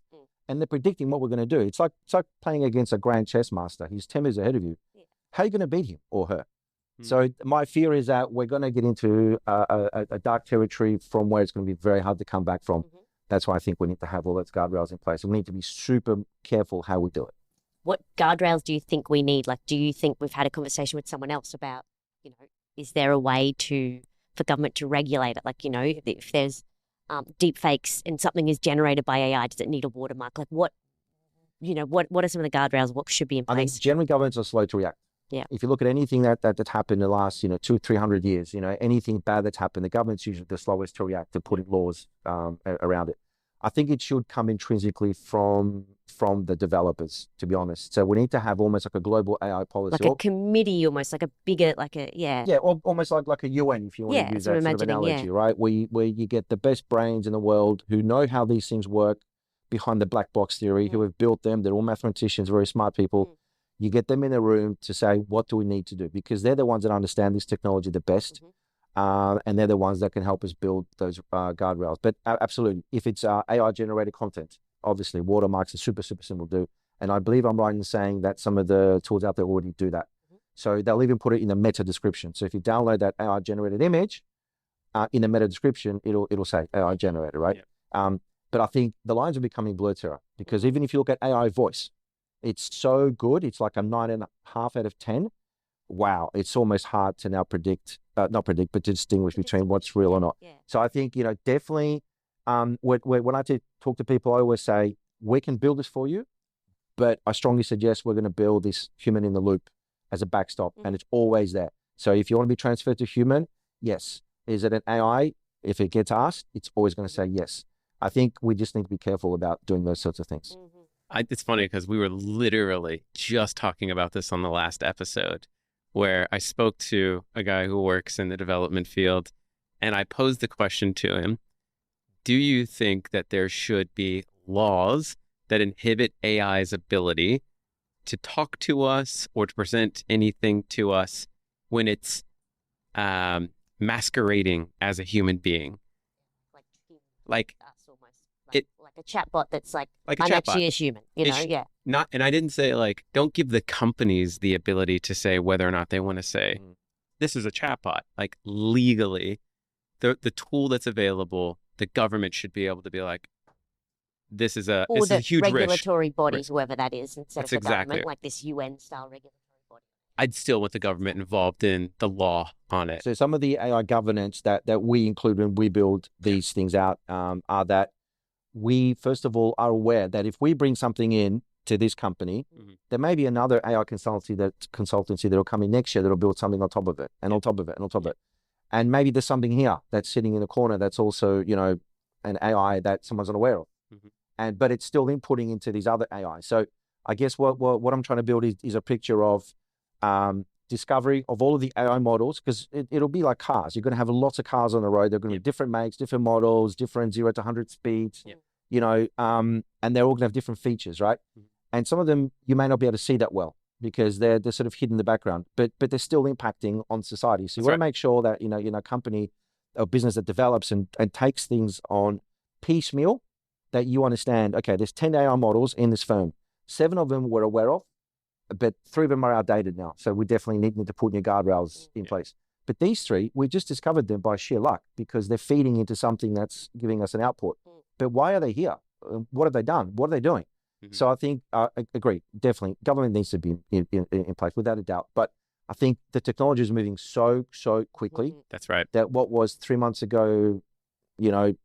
And they're predicting what we're going to do. It's like playing against a grand chess master. He's 10 moves ahead of you. How are you going to beat him or her? So my fear is that we're going to get into a dark territory from where it's going to be very hard to come back from. That's why I think we need to have all those guardrails in place. We need to be super careful how we do it. What guardrails do you think we need? Like, do you think we've had a conversation with someone else about, you know, is there a way for government to regulate it? Like, you know, if there's deep fakes and something is generated by AI, does it need a watermark? Like what are some of the guardrails? What should be in I place? think generally governments are slow to react. Yeah. If you look at anything that happened in the last, 200-300 years, anything bad that's happened, the government's usually the slowest to react to putting laws around it. I think it should come intrinsically from the developers, to be honest. So we need to have almost like a global AI policy. Like a committee, almost like a bigger, Yeah, almost like a UN, if you want to use that sort of analogy, right? Where you get the best brains in the world who know how these things work behind the black box theory, who have built them. They're all mathematicians, very smart people. You get them in a room to say, what do we need to do? Because they're the ones that understand this technology the best. And they're the ones that can help us build those guardrails. But absolutely, if it's AI-generated content, obviously watermarks are super, super simple to do. And I believe I'm right in saying that some of the tools out there already do that. So they'll even put it in the meta description. So if you download that AI-generated image, in the meta description, it'll say AI-generated, right? But I think the lines are becoming blurred, Sarah, because even if you look at AI voice, it's so good. It's like a 9.5 out of 10. Wow, it's almost hard to now not predict, but to distinguish between what's real or not. So I think, definitely, when I talk to people, I always say, we can build this for you, but I strongly suggest we're going to build this human in the loop as a backstop, and it's always there. So if you want to be transferred to human, yes. Is it an AI? If it gets asked, it's always going to say yes. I think we just need to be careful about doing those sorts of things. It's funny because we were literally just talking about this on the last episode, where I spoke to a guy who works in the development field, and I posed the question to him, do you think that there should be laws that inhibit AI's ability to talk to us or to present anything to us when it's masquerading as a human being? Like a chatbot that's like a I'm chatbot. Actually a human, And I didn't say don't give the companies the ability to say whether or not they want to say this is a chatbot. Like legally, the tool that's available, the government should be able to be like, this is a huge regulatory risk. bodies, whoever that is, instead That's of the exactly government, it. like this UN style regulatory body. I'd still want the government involved in the law on it. So some of the AI governance that we include when we build these things out are that we, first of all, are aware that if we bring something in to this company, there may be another AI consultancy that will come in next year that will build something on top of it, and on top of it, and on top of it. And maybe there's something here that's sitting in the corner that's also, an AI that someone's unaware of. But it's still inputting into these other AI. So I guess what I'm trying to build is a picture of discovery of all of the AI models, because it'll be like cars. You're going to have lots of cars on the road. They're going to be different makes, different models, different 0 to 100 speeds, you know, and they're all going to have different features, right? And some of them you may not be able to see that well because they're sort of hidden in the background, but they're still impacting on society. So you want to make sure that, you know, company or business that develops and takes things on piecemeal, that you understand, okay, there's 10 AI models in this firm. 7 of them we're aware of, but 3 of them are outdated now. So we definitely need to put new guardrails in place. But these 3, we just discovered them by sheer luck because they're feeding into something that's giving us an output. But why are they here? What have they done? What are they doing? So I think, I agree, definitely, government needs to be in place without a doubt. But I think the technology is moving so quickly. That's right. That what was 3 months ago, you know,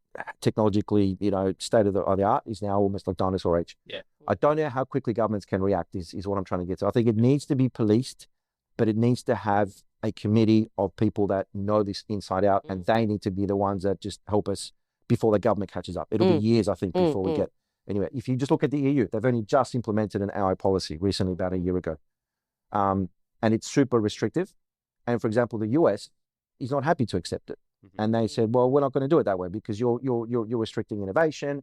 technologically, you know, state of the art is now almost like dinosaur age. Yeah. I don't know how quickly governments can react is what I'm trying to get to. I think it needs to be policed, but it needs to have a committee of people that know this inside out, and they need to be the ones that just help us before the government catches up. It'll be years, I think, before we get. Anyway, if you just look at the EU, they've only just implemented an AI policy recently, about a year ago. And it's super restrictive. And for example, the US is not happy to accept it. And they said, well, we're not going to do it that way because you're restricting innovation.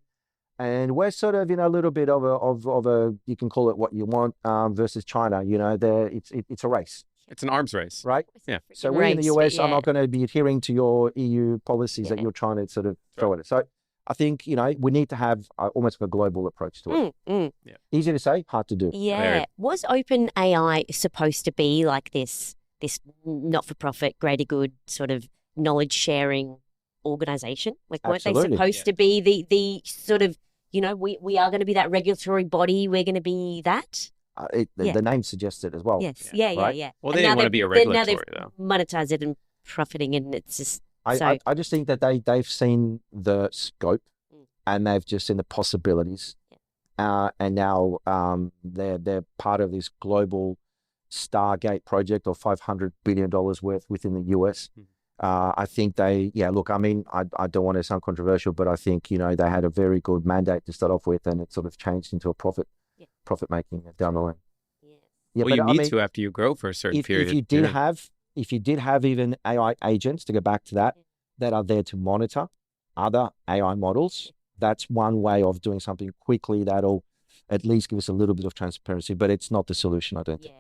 And we're sort of in a little bit of a you can call it what you want, versus China. You know, it's a race. It's an arms race. Right? Yeah. So we're in the US, I'm not going to be adhering to your EU policies that you're trying to sort of throw at it. So I think, you know, we need to have almost a global approach to it. Easy to say, hard to do. Yeah. Was OpenAI supposed to be like this not-for-profit, greater good sort of knowledge sharing organization? Like, weren't they supposed to be the sort of, you know, we are going to be that regulatory body. We're going to be that. The name suggests it as well. Yes. Right? Yeah. Well, they didn't want to be a regulatory though. Monetized it and profiting, and it's just. I just think that they've seen the scope and they've just seen the possibilities, and now they're part of this global Stargate project of $500 billion worth within the US. I think look, I mean, I don't want to sound controversial, but I think, you know, they had a very good mandate to start off with, and it sort of changed into a profit making down the line. Well, you need to after you grow for a certain period. If you did have even AI agents, to go back to that are there to monitor other AI models, that's one way of doing something quickly that'll at least give us a little bit of transparency, but it's not the solution, I don't think.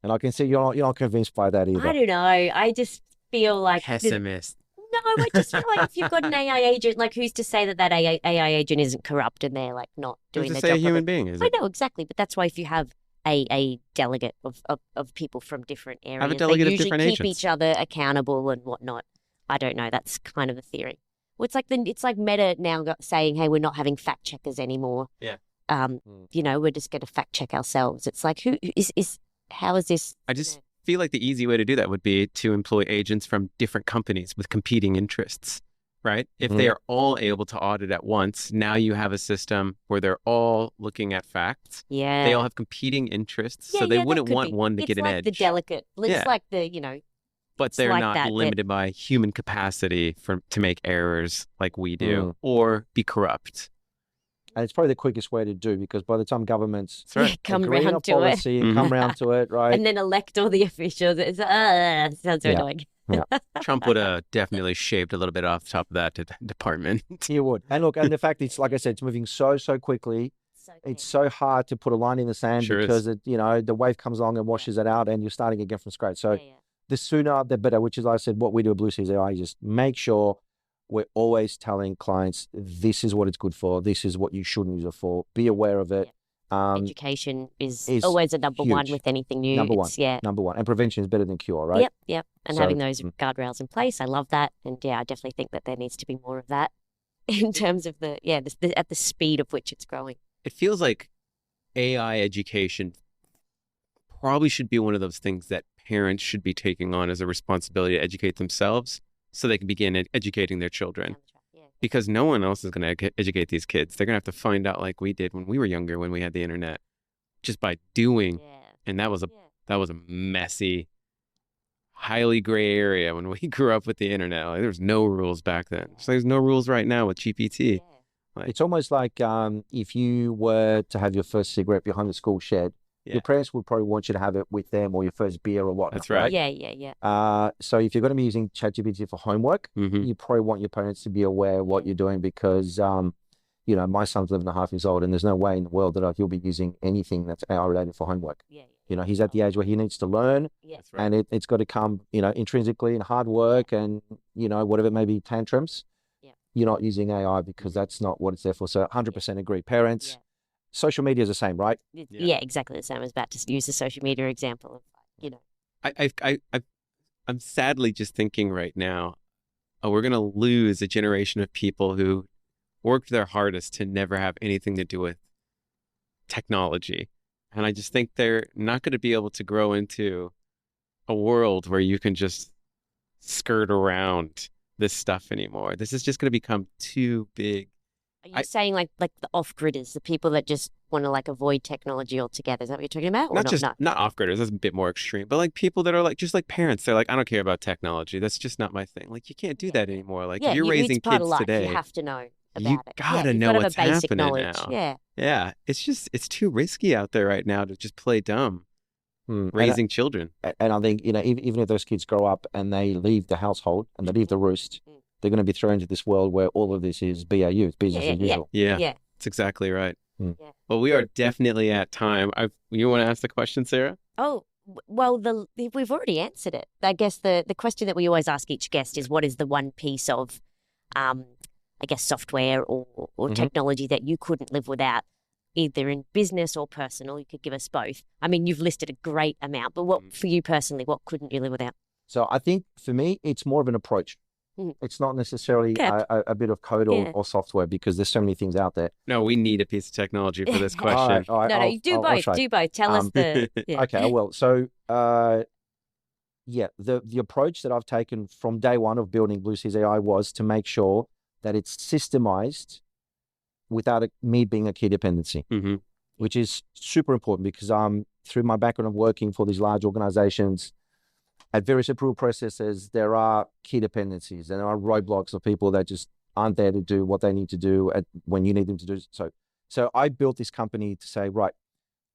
And I can see you're not convinced by that either. I don't know. I just feel like pessimist. No, I just feel like if you've got an AI agent, like, who's to say that AI agent isn't corrupt and they're like not doing their job? Who's to say a human being is? I know exactly, but that's why if you have a delegate of people from different areas, have a delegate they of different usually keep agents. each other accountable and whatnot. I don't know. That's kind of a theory. Well, it's like Meta now saying, "Hey, we're not having fact checkers anymore." Yeah. You know, we're just going to fact check ourselves. It's like, how is this? I just feel like the easy way to do that would be to employ agents from different companies with competing interests, right? If they are all able to audit at once, now you have a system where they're all looking at facts. Yeah. They all have competing interests, so they wouldn't want one to get an edge. It's like the delicate. It's like the, you know. But they're like not that, limited by human capacity to make errors like we do or be corrupt. And it's probably the quickest way to do, because by the time governments come agree on a round to policy and come round to it, right? And then elect all the officials. It sounds so annoying. Trump would have definitely shaved a little bit off the top of that department. He would. And look, and the fact it's, like I said, it's moving so quickly. It's so hard to put a line in the sand because the wave comes along and washes it out, and you're starting again from scratch. So the sooner the better, which is, like I said, what we do at Blue Seas AI is just make sure we're always telling clients, this is what it's good for. This is what you shouldn't use it for. Be aware of it. Education is always a number one with anything new. Number one. And prevention is better than cure, right? Yep. And having those guardrails in place, I love that. And I definitely think that there needs to be more of that in terms of at the speed of which it's growing. It feels like AI education probably should be one of those things that parents should be taking on as a responsibility to educate themselves so they can begin educating their children. Because no one else is going to educate these kids. They're going to have to find out like we did when we were younger, when we had the internet, just by doing. And that was a messy, highly gray area when we grew up with the internet. Like, there was no rules back then. So there's no rules right now with GPT. It's almost like if you were to have your first cigarette behind the school shed Yeah. Your parents would probably want you to have it with them or your first beer or whatnot. That's right. Yeah. So if you're going to be using ChatGPT for homework, Mhm. you probably want your parents to be aware of what you're doing because, you know, my son's 11.5 years old and there's no way in the world that he'll be using anything that's AI related for homework. Yeah. You know, he's at the age where he needs to learn Yeah. That's right. and it's got to come, you know, intrinsically in hard work and, you know, whatever it may be, tantrums. Yeah. You're not using AI because that's not what it's there for. So 100% agree. Parents, Yeah. social media is the same, right? Yeah, exactly the same. I was about to use the social media example. You know. I'm sadly just thinking right now, we're going to lose a generation of people who worked their hardest to never have anything to do with technology. And I just think they're not going to be able to grow into a world where you can just skirt around this stuff anymore. This is just going to become too big. Are you saying like the off-gridders, the people that just want to like avoid technology altogether? Is that what you're talking about? Or Not off-gridders, that's a bit more extreme, but like people that are like, just like parents, they're like, I don't care about technology. That's just not my thing. Like, you can't do that anymore. Like, if you're raising it's part kids of life. today, You have to know about you it. gotta you've know got to what's have a basic happening knowledge. now. Yeah. Yeah, it's too risky out there right now to just play dumb And raising children. I think, you know, even if those kids grow up and they leave the household and they leave the roost, Mm. they're going to be thrown into this world where all of this is BAU, it's business as usual. Yeah, Yeah. that's exactly right. Mm. Yeah. Well, we are definitely at time. You want to ask the question, Sarah? Oh, well, we've already answered it. I guess the question that we always ask each guest is, what is the one piece of, I guess, software or technology that you couldn't live without, either in business or personal? You could give us both. I mean, you've listed a great amount, but what for you personally, what couldn't you live without? So I think for me, it's more of an approach. Mm. It's not necessarily Okay. a bit of code or software because there's so many things out there. No, we need a piece of technology for this All question. All right, No, you do I'll both. try. Do both. Tell us the. Yeah. Okay, I will. So, yeah, the approach that I've taken from day one of building Blue Seas AI was to make sure that it's systemized without me being a key dependency, Mhm. which is super important because through my background of working for these large organizations, at various approval processes, there are key dependencies and there are roadblocks of people that just aren't there to do what they need to do when you need them to do so. So I built this company to say, right,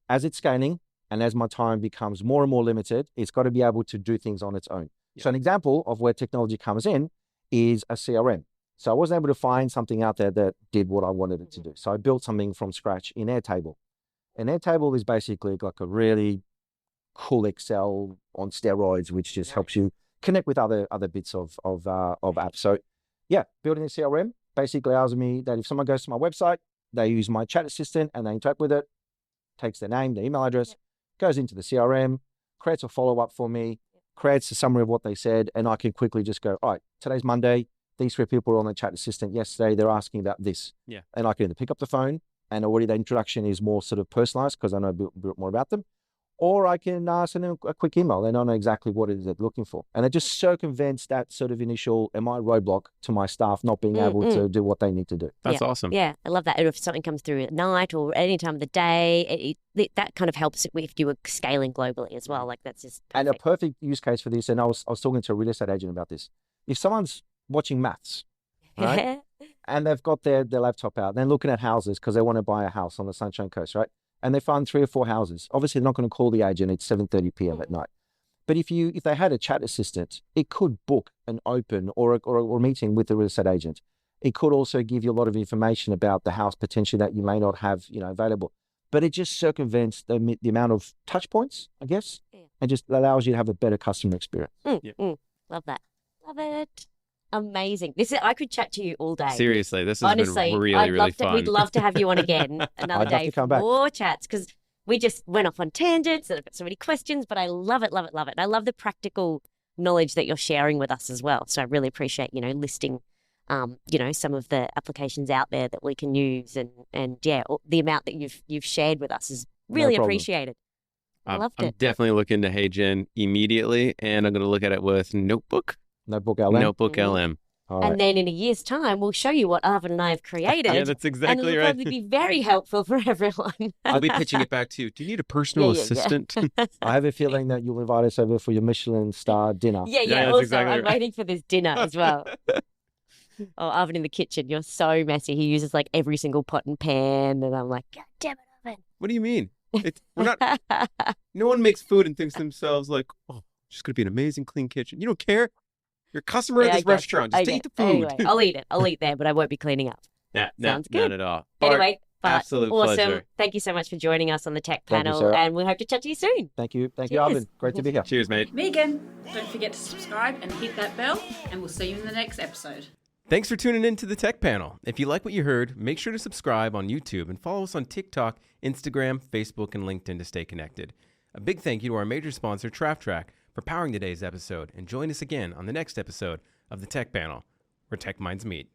as it's scaling and as my time becomes more and more limited, it's got to be able to do things on its own. Yeah. So an example of where technology comes in is a CRM. So I wasn't able to find something out there that did what I wanted it to do. So I built something from scratch in Airtable. And Airtable is basically like a really cool Excel on steroids, which just helps you connect with other bits of apps. So yeah, building a CRM basically allows me that if someone goes to my website, they use my chat assistant and they interact with it, takes their name, their email address, goes into the CRM, creates a follow-up for me, creates a summary of what they said, and I can quickly just go, all right, today's Monday, these 3 people were on the chat assistant yesterday, they're asking about this. Yeah. And I can either pick up the phone and already the introduction is more sort of personalized because I know a bit more about them, or I can send them a quick email and I know exactly what it is they're looking for. And it just circumvents that sort of initial roadblock to my staff not being able to do what they need to do. That's awesome. Yeah, I love that. And if something comes through at night or any time of the day, that kind of helps if you were scaling globally as well. Like that's just perfect. And a perfect use case for this, and I was talking to a real estate agent about this. If someone's watching maths, right, and they've got their laptop out, they're looking at houses because they want to buy a house on the Sunshine Coast, right? And they find 3 or 4 houses. Obviously, they're not going to call the agent at 7:30 p.m. at night. But if they had a chat assistant, it could book an open or a meeting with the real estate agent. It could also give you a lot of information about the house potentially that you may not have, available. But it just circumvents the amount of touch points, I guess, and just allows you to have a better customer experience. Love that. Love it. Amazing. I could chat to you all day. Seriously, this has Honestly, been really fun. We'd love to have you on again another I'd love day to for come back. more chats because we just went off on tangents and I've got so many questions, but I love it, love it, love it. And I love the practical knowledge that you're sharing with us as well. So I really appreciate, listing, some of the applications out there that we can use and the amount that you've shared with us is really problem. appreciated. I loved I'm it. definitely looking to HeyGen immediately, and I'm going to look at it with Notebook Notebook LM. LM. Mm-hmm. All right. And then in a year's time, we'll show you what Arvin and I have created. Yeah, that's exactly and it'll right. probably be very helpful for everyone. I'll be pitching it back to you. Do you need a personal Yeah. assistant? I have a feeling that you'll invite us over for your Michelin star dinner. Yeah. that's Also, exactly I'm right. waiting for this dinner as well. Oh, Arvin in the kitchen, you're so messy. He uses like every single pot and pan, and I'm like, God damn it, Arvin. What do you mean? We're not. No one makes food and thinks to themselves like, "Oh, it's just gonna be an amazing clean kitchen." You don't care. You're a customer Yeah, at I this guess restaurant. so. Just Okay. eat the food. Anyway, I'll eat it. I'll eat there, but I won't be cleaning up. Yeah, Sounds none good. at all. Bart, Anyway, but absolute awesome. pleasure. Thank you so much for joining us on the tech Thank you, panel, Sarah. and we hope to chat to you soon. Thank you. Thank Cheers. you, Alvin. Great to be here. Cheers, mate. Megan, don't forget to subscribe and hit that bell, and we'll see you in the next episode. Thanks for tuning in to the Tech Panel. If you like what you heard, make sure to subscribe on YouTube and follow us on TikTok, Instagram, Facebook, and LinkedIn to stay connected. A big thank you to our major sponsor, TraffTrack, for powering today's episode, and join us again on the next episode of the Tech Panel, where tech minds meet.